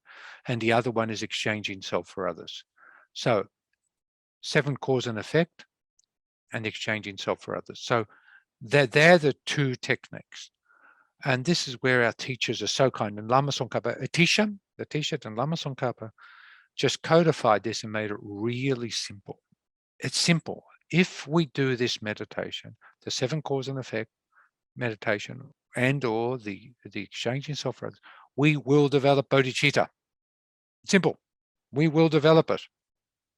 and the other one is exchanging self for others. So 7 cause and effect and exchanging self for others. So they're the two techniques. And this is where our teachers are so kind. And Lama Tsongkhapa, Atisha and Lama Tsongkhapa just codified this and made it really simple. It's simple. If we do this meditation, the 7 cause and effect meditation, and or the exchanging self for others, we will develop bodhicitta. Simple. We will develop it.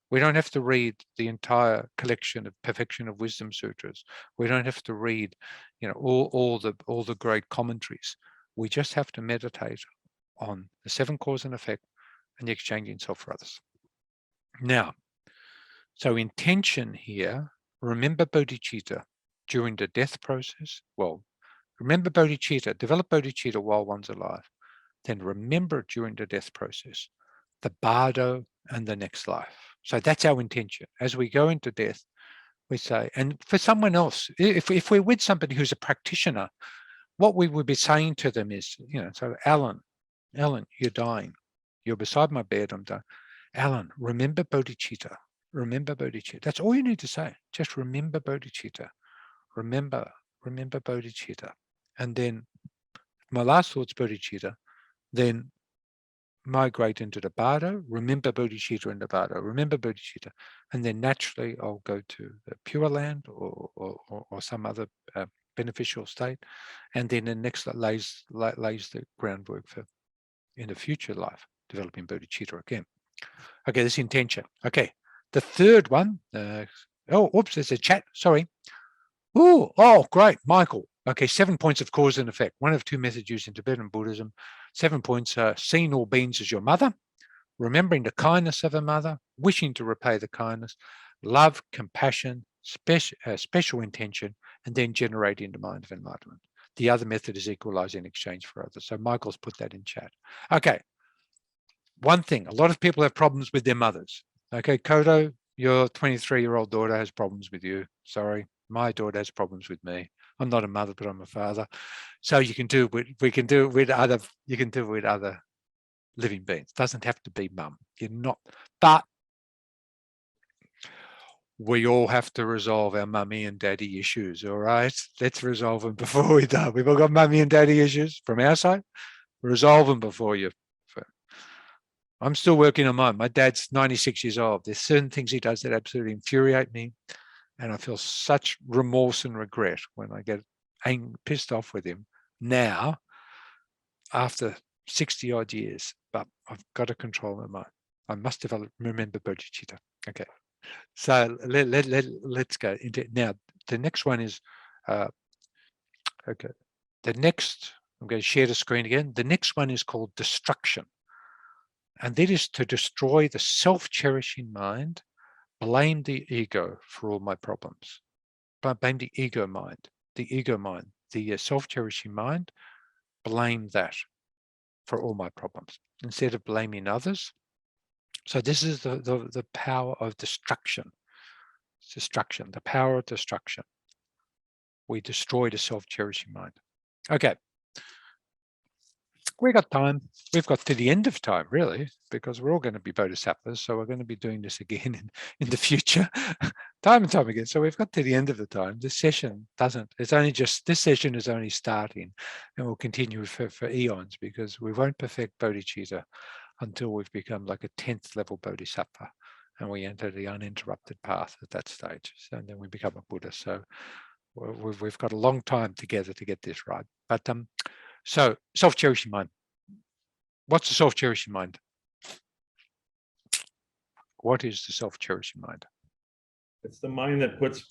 We don't have to read the entire collection of Perfection of Wisdom sutras. We don't have to read, you know, all the great commentaries. We just have to meditate on the 7 cause and effect and the exchanging self for others. Now, so intention here, remember bodhicitta during the death process. Well, remember bodhicitta, develop bodhicitta while one's alive. Then remember during the death process, the bardo and the next life. So that's our intention. As we go into death, we say, and for someone else, if we're with somebody who's a practitioner, what we would be saying to them is, you know, so Alan, you're dying. You're beside my bed, I'm dying. Alan, remember bodhicitta. Remember bodhicitta. That's all you need to say. Just remember bodhicitta. Remember bodhicitta. And then my last thought's bodhicitta, then migrate into the bardo, remember bodhicitta in the bardo, remember bodhicitta, and then naturally I'll go to the Pure Land or some other beneficial state, and then the next lays the groundwork for in the future life developing bodhicitta again. Okay, this intention. Okay, the third one. Oh, oops, there's a chat. Sorry. Oh, great, Michael. Okay, 7 points of cause and effect. One of two methods used in Tibetan Buddhism. 7 points are seeing all beings as your mother, remembering the kindness of a mother, wishing to repay the kindness, love, compassion, special intention, and then generating the mind of enlightenment. The other method is equalize in exchange for others. So Michael's put that in chat. Okay. One thing, a lot of people have problems with their mothers. Okay, Kodo, your 23-year-old daughter has problems with you. Sorry, my daughter has problems with me. I'm not a mother, but I'm a father. So you can do we can do it with other, you can do it with other living beings. It doesn't have to be mum. You're not, but we all have to resolve our mummy and daddy issues. All right, let's resolve them before we die. We've all got mummy and daddy issues from our side. Resolve them before you. I'm still working on mine. My dad's 96 years old. There's certain things he does that absolutely infuriate me. And I feel such remorse and regret when I get pissed off with him now, after 60 odd years. But I've got to control my mind. I must develop, remember Bodhichitta. Okay. So let's go into now. The next one is, okay. The next, I'm going to share the screen again. The next one is called destruction. And that is to destroy the self-cherishing mind, blame the ego for all my problems. Blame the ego mind, the self-cherishing mind, blame that for all my problems instead of blaming others. So this is the power of destruction. Destruction, the power of destruction. We destroy the self-cherishing mind. Okay. We got time. We've got to the end of time, really, because we're all going to be bodhisattvas. So we're going to be doing this again in the future, time and time again. So we've got to the end of the time. This session doesn't, it's only just, this session is only starting, and we'll continue for eons, because we won't perfect bodhicitta until we've become like a 10th level bodhisattva, and we enter the uninterrupted path at that stage. So, and then we become a Buddha. So we've got a long time together to get this right. But so self-cherishing mind. What's the self-cherishing mind? What is the self-cherishing mind? It's the mind that puts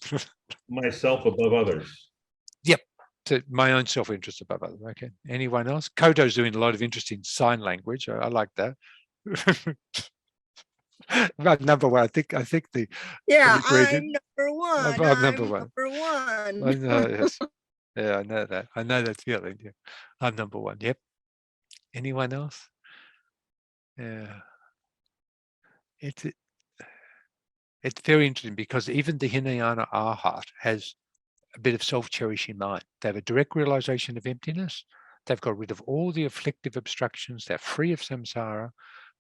myself above others. Yep. To my own self-interest above others. Okay. Anyone else? Kodo's doing a lot of interesting sign language. I like that. Right, number one. I think the Yeah, read I'm number one. I'm number one. Number one. I know, yes. Yeah, I know that. I know that feeling. Yeah. I'm number one. Yep. Anyone else? Yeah. It's very interesting, because even the Hinayana Arhat has a bit of self-cherishing mind. They have a direct realization of emptiness. They've got rid of all the afflictive obstructions. They're free of samsara,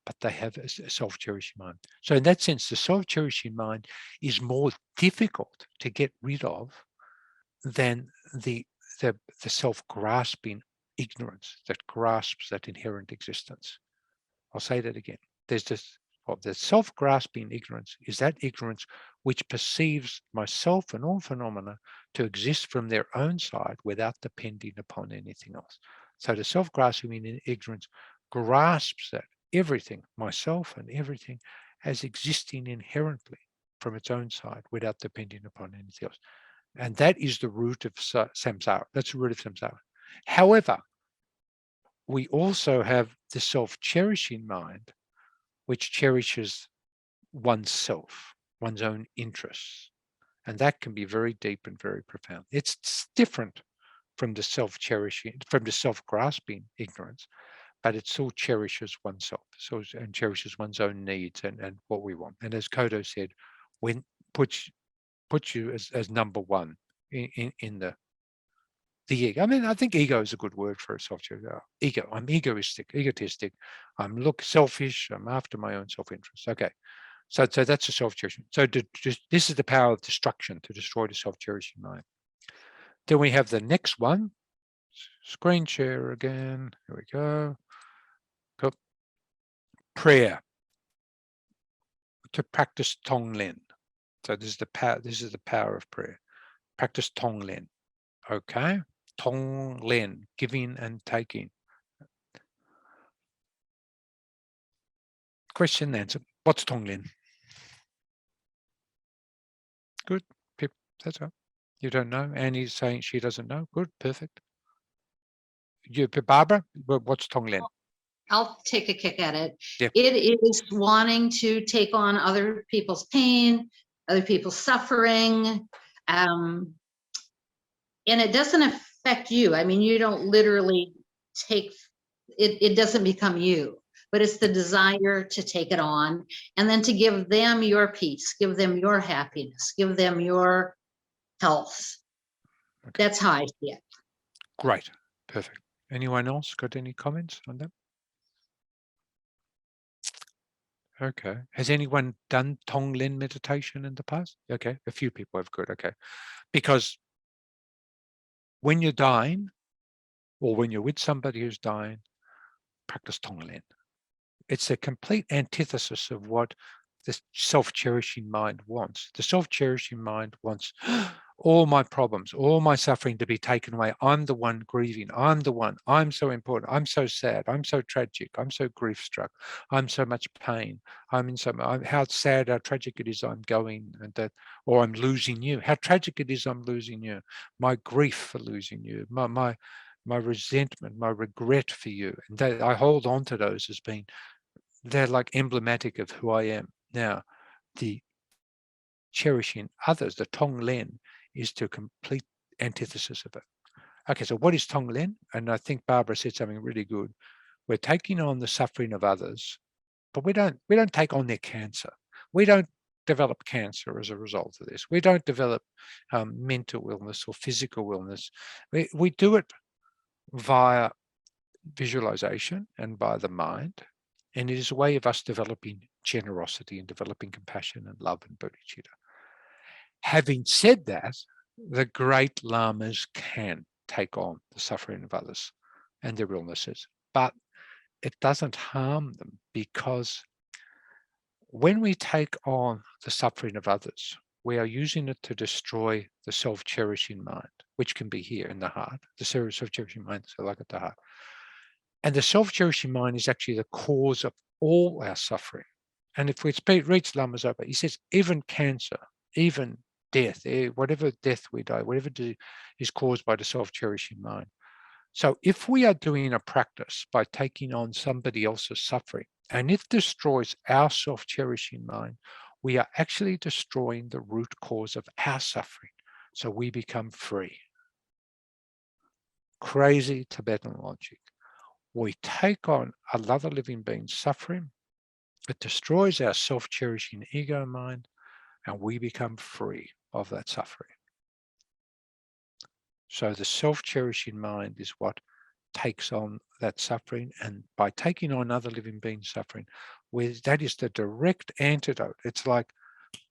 but they have a self-cherishing mind. So in that sense, the self-cherishing mind is more difficult to get rid of than the self-grasping ignorance that grasps that inherent existence. I'll say that again. There's this, the self-grasping ignorance is that ignorance which perceives myself and all phenomena to exist from their own side without depending upon anything else. So the self-grasping ignorance grasps that everything, myself and everything, as existing inherently from its own side without depending upon anything else. And that is the root of samsara. That's the root of samsara. However, we also have the self-cherishing mind, which cherishes oneself, one's own interests. And that can be very deep and very profound. It's different from the self-cherishing, from the self-grasping ignorance, but it still cherishes oneself, and cherishes one's own needs and what we want. And as Kodo said, when puts you as number one in the ego. I mean, I think ego is a good word for a self-cherishing. Ego. I'm egotistic. I'm selfish. I'm after my own self-interest. Okay. So that's a self-cherishing. So this is the power of destruction, to destroy the self-cherishing mind. Then we have the next one. Screen share again. Here we go. Cool. Prayer. To practice Tonglen. So this is the power. This is the power of prayer. Practice Tonglen. Okay. Tonglen, giving and taking. Question and answer. What's Tonglen? Good. That's right. You don't know? Annie's saying she doesn't know. Good, perfect. You, Barbara, what's Tonglen? I'll take a kick at it. Yeah. It is wanting to take on other people's pain, other people's suffering, and it doesn't affect you. I mean, you don't literally take it, it doesn't become you, but it's the desire to take it on and then to give them your peace, give them your happiness, give them your health. Okay. That's how I see it. Great, perfect. Anyone else got any comments on that? Okay. Has anyone done Tonglen meditation in the past? Okay, a few people have. Good. Okay, because when you're dying, or when you're with somebody who's dying, practice Tonglen. It's a complete antithesis of what the self-cherishing mind wants. The self-cherishing mind wants all my problems, all my suffering to be taken away. I'm the one grieving. I'm the one. I'm so important. I'm so sad. I'm so tragic. I'm so grief-struck. I'm so much pain. I'm in so much, how sad, how tragic it is I'm going, and that, or I'm losing you. How tragic it is I'm losing you. My grief for losing you. My resentment, my regret for you. And that I hold on to those as being, they're like emblematic of who I am. Now, the cherishing others, the Tonglen, is to complete antithesis of it. Okay, so what is Tonglen? And I think Barbara said something really good. We're taking on the suffering of others, but we don't take on their cancer. We don't develop cancer as a result of this. We don't develop mental illness or physical illness. We do it via visualization and by the mind. And it is a way of us developing generosity and developing compassion and love and bodhicitta. Having said that, the great lamas can take on the suffering of others and their illnesses, but it doesn't harm them, because when we take on the suffering of others, we are using it to destroy the self-cherishing mind, which can be here in the heart. The self-cherishing mind is like at the heart. And the self-cherishing mind is actually the cause of all our suffering. And if we read Lama Zopa, he says, even cancer, even death, whatever death we die, whatever is caused by the self-cherishing mind. So if we are doing a practice by taking on somebody else's suffering, and it destroys our self-cherishing mind, we are actually destroying the root cause of our suffering. So we become free. Crazy Tibetan logic. We take on another living being's suffering, it destroys our self-cherishing ego mind, and we become free of that suffering. So the self-cherishing mind is what takes on that suffering, and by taking on other living beings' suffering, that is the direct antidote. It's like,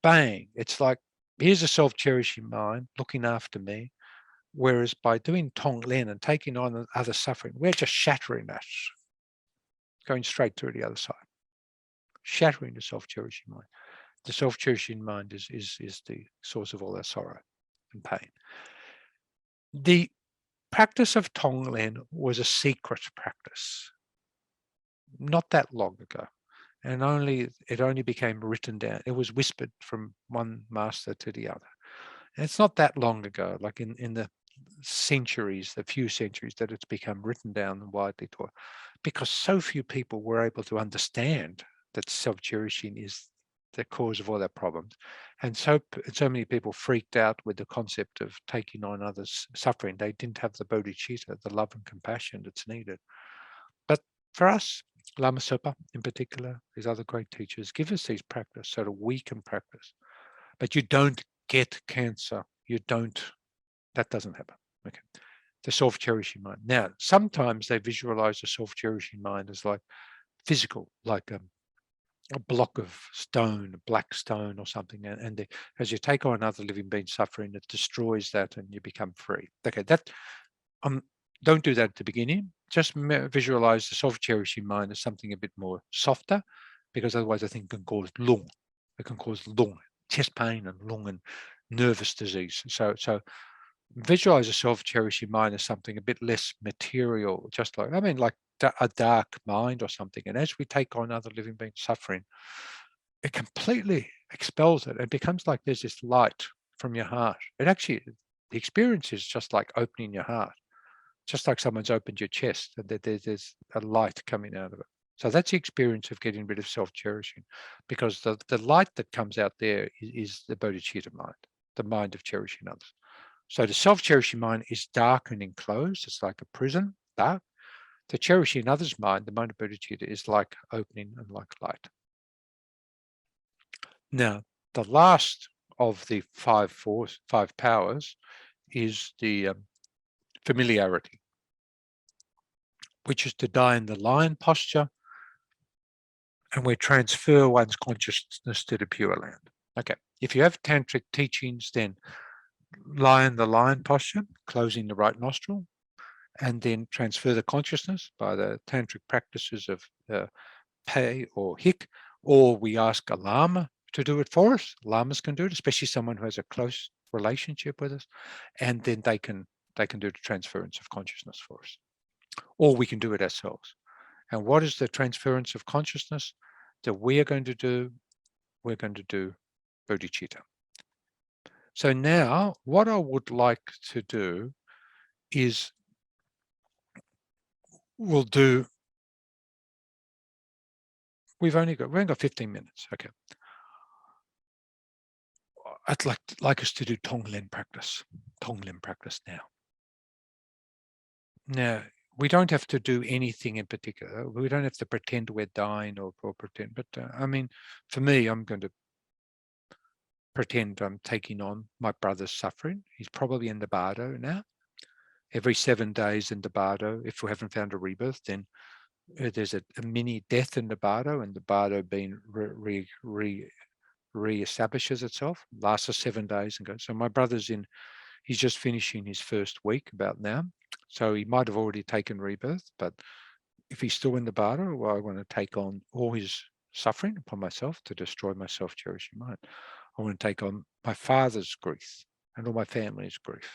bang, it's like, here's a self-cherishing mind looking after me, whereas by doing Tonglen and taking on other suffering, we're just shattering that, going straight through the other side, shattering the self-cherishing mind. The self-cherishing mind is the source of all our sorrow and pain. The practice of Tonglen was a secret practice not that long ago, and it only became written down. It was whispered from one master to the other. And it's not that long ago, like in the centuries, the few centuries that it's become written down and widely taught, because so few people were able to understand that self-cherishing is the cause of all their problems. And so many people freaked out with the concept of taking on others' suffering. They didn't have the bodhicitta, the love and compassion that's needed. But for us, Lama Zopa in particular, these other great teachers, give us these practice so that we can practice. But you don't get cancer. That doesn't happen. Okay. The self-cherishing mind. Now, sometimes they visualize the self-cherishing mind as like physical, like a block of stone, a black stone or something. And as you take on another living being suffering, it destroys that and you become free. Okay, don't do that at the beginning. Just visualize the self-cherishing mind as something a bit more softer, because otherwise I think it can cause lung. It can cause lung, chest pain and lung and nervous disease. So visualize a self-cherishing mind as something a bit less material, just like, like a dark mind or something. And as we take on other living beings suffering, it completely expels it. It becomes like there's this light from your heart. It actually, The experience is just like opening your heart, just like someone's opened your chest, and there's a light coming out of it. So that's the experience of getting rid of self-cherishing, because the light that comes out there is the Bodhichitta mind, the mind of cherishing others. So the self-cherishing mind is dark and enclosed. It's like a prison, dark. The cherishing others mind, the mind of Bodhichitta, is like opening and like light. Now, the last of the five powers is the familiarity, which is to die in the lion posture, and we transfer one's consciousness to the Pure Land. Okay, if you have tantric teachings, then lie in the lion posture, closing the right nostril, and then transfer the consciousness by the tantric practices of Pei or Hik, or we ask a Lama to do it for us. Lamas can do it, especially someone who has a close relationship with us, and then they can do the transference of consciousness for us, or we can do it ourselves. And what is the transference of consciousness that we are going to do? We're going to do Bodhichitta. So now what I would like to do is we've only got 15 minutes. Okay. I'd like us to do Tonglen practice now. Now, we don't have to do anything in particular. We don't have to pretend we're dying or pretend, but I mean, for me, I'm going to pretend I'm taking on my brother's suffering. He's probably in the bardo now. Every 7 days in the bardo, if we haven't found a rebirth, then there's a mini death in the bardo, and the bardo being re-establishes itself, lasts for 7 days and goes. So my brother's he's just finishing his first week about now. So he might have already taken rebirth, but if he's still in the bardo, well, I want to take on all his suffering upon myself to destroy my self-cherishing mind. I want to take on my father's grief and all my family's grief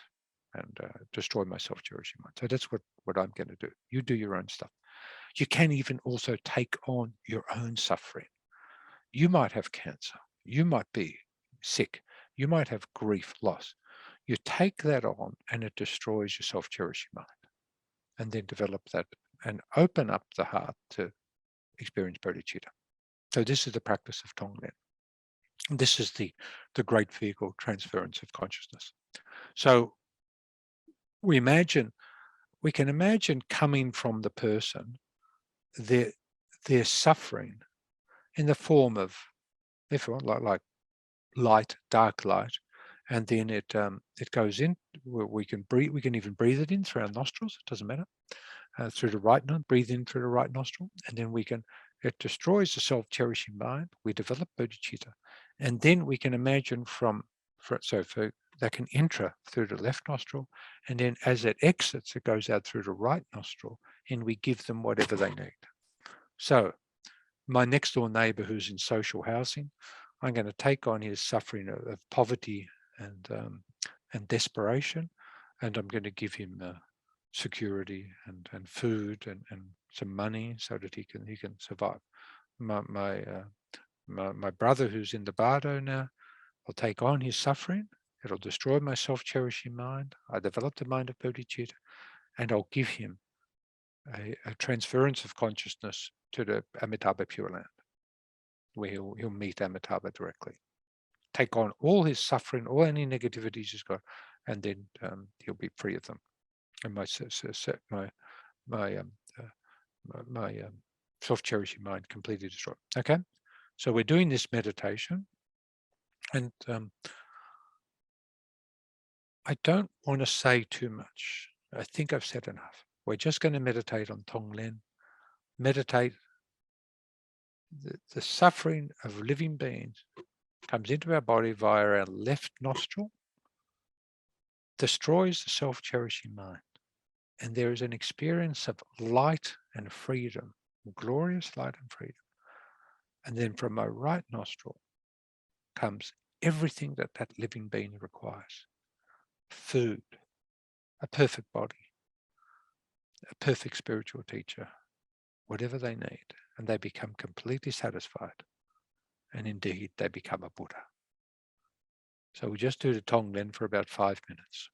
and destroy my self-cherishing mind. So that's what I'm going to do. You do your own stuff. You can even also take on your own suffering. You might have cancer. You might be sick. You might have grief, loss. You take that on and it destroys your self-cherishing mind, and then develop that and open up the heart to experience bodhicitta. So this is the practice of Tonglen. This is the great vehicle, transference of consciousness. So we can imagine coming from the person, their suffering in the form of, if you want, like light, dark light, and then it goes in. We can even breathe it in through our nostrils. It doesn't matter. Through the right nostril, breathe in through the right nostril, and then it destroys the self-cherishing mind. We develop bodhicitta, and then we can imagine that can enter through the left nostril, and then as it exits, it goes out through the right nostril, and we give them whatever they need. So my next door neighbor who's in social housing, I'm going to take on his suffering of poverty and desperation, and I'm going to give him security and food and some money so that he can survive. My brother who's in the bardo now, I'll take on his suffering. It'll destroy my self-cherishing mind. I develop the mind of bodhicitta, and I'll give him a transference of consciousness to the Amitabha Pure Land, where he'll meet Amitabha directly. Take on all his suffering, all any negativities he's got, and then he'll be free of them. And my self-cherishing mind completely destroyed. Okay, so we're doing this meditation, and I don't want to say too much. I think I've said enough. We're just going to meditate on Tonglen. Meditate. The suffering of living beings comes into our body via our left nostril, destroys the self-cherishing mind, and there is an experience of light and freedom, glorious light and freedom. And then from my right nostril comes everything that living being requires: food, a perfect body, a perfect spiritual teacher, whatever they need, and they become completely satisfied. And indeed, they become a Buddha. So we just do the Tonglen for about 5 minutes.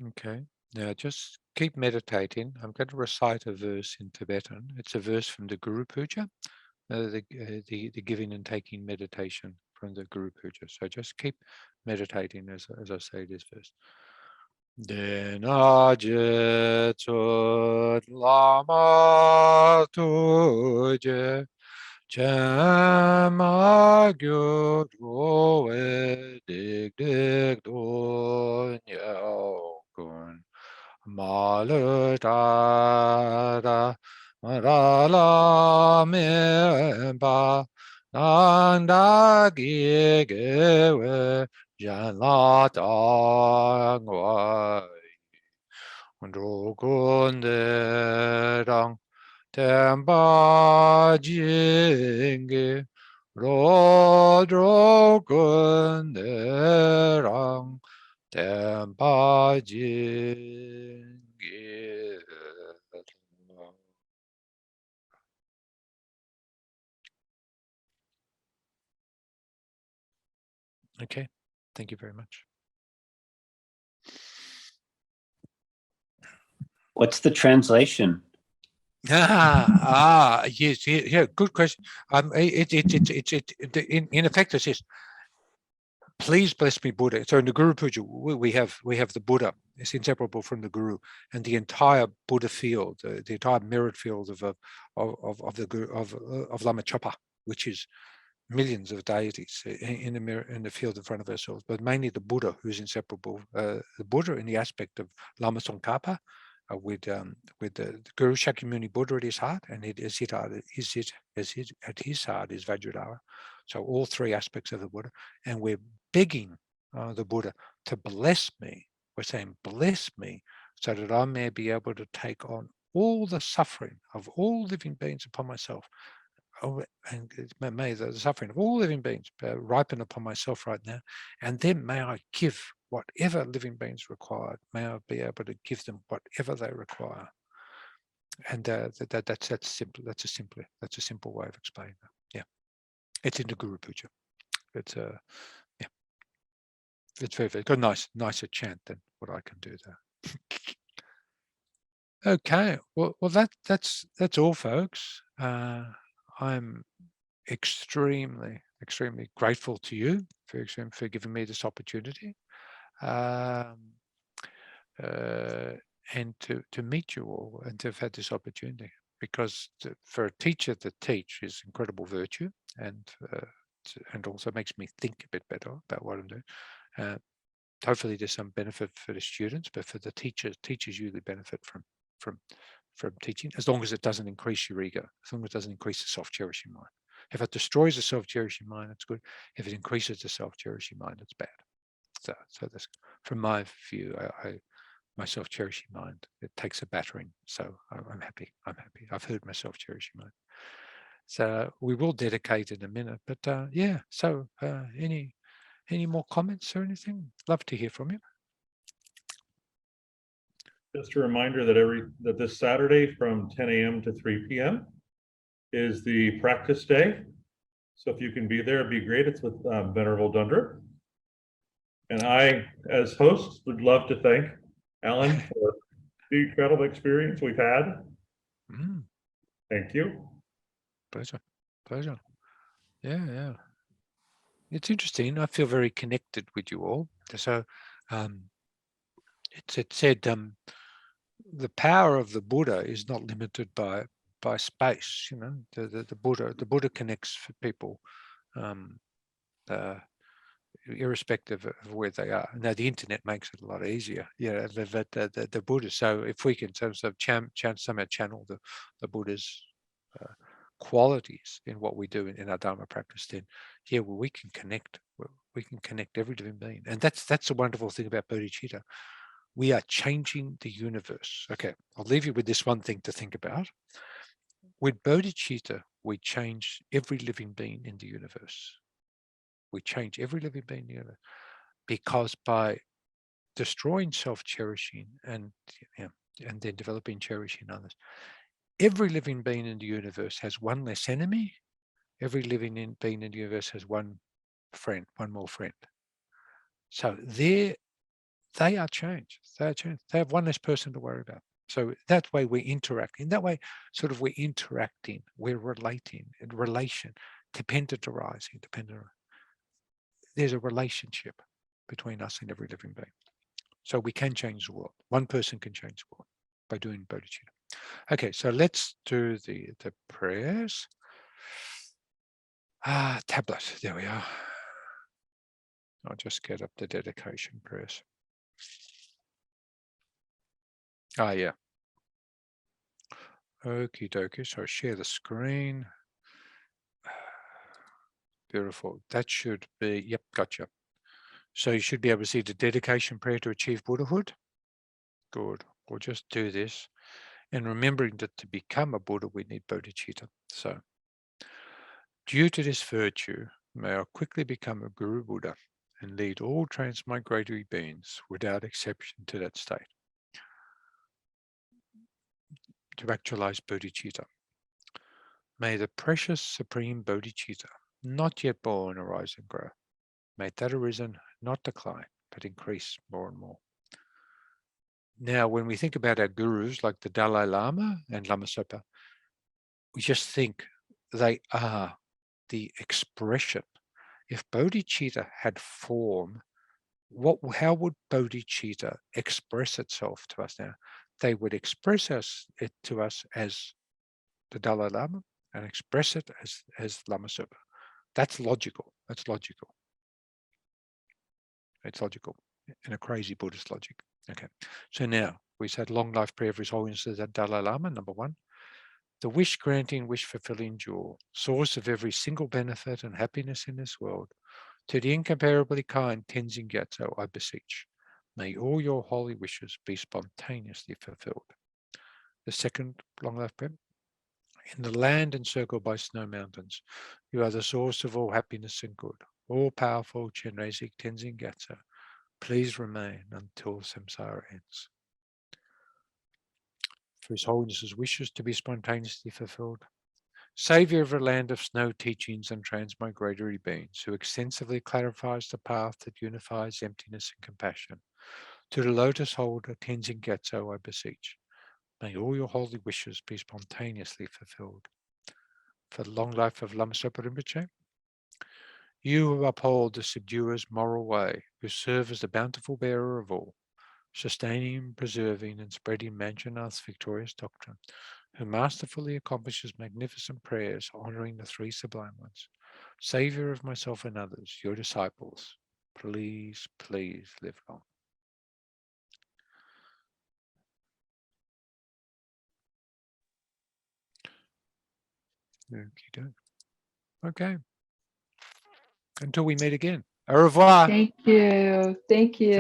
Okay. Now just keep meditating. I'm going to recite a verse in Tibetan. It's a verse from the Guru Puja, the giving and taking meditation from the Guru Puja. So just keep meditating as I say this verse. Denaje chod lama tuje chama gyo roe dig dig do nyao kun malutada marala memba nanda gigewe janlata ngwai kunderang tempa jinge rodro kunderang tempa jinge. Okay, thank you very much. What's the translation? Yes, yeah, good question. In effect, it says, "Please bless me, Buddha." So in the Guru Puja, we have the Buddha. It's inseparable from the Guru, and the entire Buddha field, the entire merit field of the Guru of Lama Chapa, which is millions of deities in the field in front of ourselves, but mainly the Buddha, who's inseparable. The Buddha in the aspect of Lama Tsongkhapa, with the Guru Shakyamuni Buddha at his heart, and at his heart is Vajrayana. So all three aspects of the Buddha, and we're begging the Buddha to bless me. We're saying, bless me, so that I may be able to take on all the suffering of all living beings upon myself. And may the suffering of all living beings ripen upon myself right now, and then may I give whatever living beings require. May I be able to give them whatever they require. And that's simple. That's a simple way of explaining that. Yeah, it's in the Guru Puja. It's yeah, it's very good. Nicer chant than what I can do there. Okay, well that's all, folks. I'm extremely grateful to you for giving me this opportunity, and to meet you all and to have had this opportunity, because for a teacher to teach is incredible virtue, and also makes me think a bit better about what I'm doing. Hopefully there's some benefit for the students, but for the teachers usually benefit from teaching, as long as it doesn't increase your ego, as long as it doesn't increase the self-cherishing mind. If it destroys the self-cherishing mind, it's good. If it increases the self-cherishing mind, it's bad. So that's, from my view, my self-cherishing mind, it takes a battering. So I'm happy. I've heard my self-cherishing mind. So we will dedicate in a minute, but yeah. So any more comments or anything? Love to hear from you. Just a reminder that this Saturday from 10 a.m. to 3 p.m. is the practice day. So if you can be there, it'd be great. It's with Venerable Dundra. And I, as host, would love to thank Alan for the incredible experience we've had. Thank you. Pleasure. Yeah. It's interesting. I feel very connected with you all. So it said the power of the Buddha is not limited by space. You know, the Buddha connects for people irrespective of where they are. Now the internet makes it a lot easier. Yeah, the Buddha. So if we can somehow channel the Buddha's qualities in what we do in our Dharma practice, then yeah, well, we can connect every living being. And that's the wonderful thing about Bodhichitta. We are changing the universe. Okay, I'll leave you with this one thing to think about. With Bodhichitta, we change every living being in the universe. We change every living being in the universe, because by destroying self-cherishing and then developing cherishing others, every living being in the universe has one less enemy. Every living being in the universe has one more friend. So their they are changed. They are changed. They have one less person to worry about. So that way we interact. In that way, sort of we're interacting, we're relating, in relation, dependent arising, dependent. There's a relationship between us and every living being. So we can change the world. One person can change the world by doing Bodhichitta. Okay, so let's do the prayers. Tablet, there we are. I'll just get up the dedication prayers. Yeah. Okie dokie, so share the screen. Beautiful, that should be, yep, gotcha. So you should be able to see the dedication prayer to achieve Buddhahood. Good, we'll just do this. And remembering that to become a Buddha, we need Bodhichitta. So, due to this virtue, may I quickly become a Guru Buddha and lead all transmigratory beings without exception to that state. To actualize Bodhichitta. May the precious supreme Bodhichitta, not yet born, arise and grow. May that arisen not decline, but increase more and more. Now, when we think about our gurus like the Dalai Lama and Lama Zopa, we just think they are the expression. If Bodhicitta had form, how would Bodhicitta express itself to us now? They would express it to us as the Dalai Lama and express it as Lama Zopa. That's logical. That's logical. It's logical in a crazy Buddhist logic. Okay, so now we said long life prayer for His Holiness the Dalai Lama, number one. The wish-granting, wish-fulfilling jewel, source of every single benefit and happiness in this world, to the incomparably kind Tenzin Gyatso, I beseech, may all your holy wishes be spontaneously fulfilled. The second long life prayer. In the land encircled by snow mountains, you are the source of all happiness and good. All-powerful Chenrezig Tenzin Gyatso, please remain until samsara ends. For His Holiness's wishes to be spontaneously fulfilled. Saviour of a land of snow teachings and transmigratory beings, who extensively clarifies the path that unifies emptiness and compassion. To the lotus holder Tenzin Gyatso, I beseech, may all your holy wishes be spontaneously fulfilled. For the long life of Lama Zopa Rinpoche, you who uphold the subduer's moral way, who serve as the bountiful bearer of all, sustaining, preserving, and spreading Manjunath's victorious doctrine, who masterfully accomplishes magnificent prayers honoring the three sublime ones, Saviour of myself and others, your disciples, please, please live long. Okay. Until we meet again. Au revoir. Thank you. Thank you.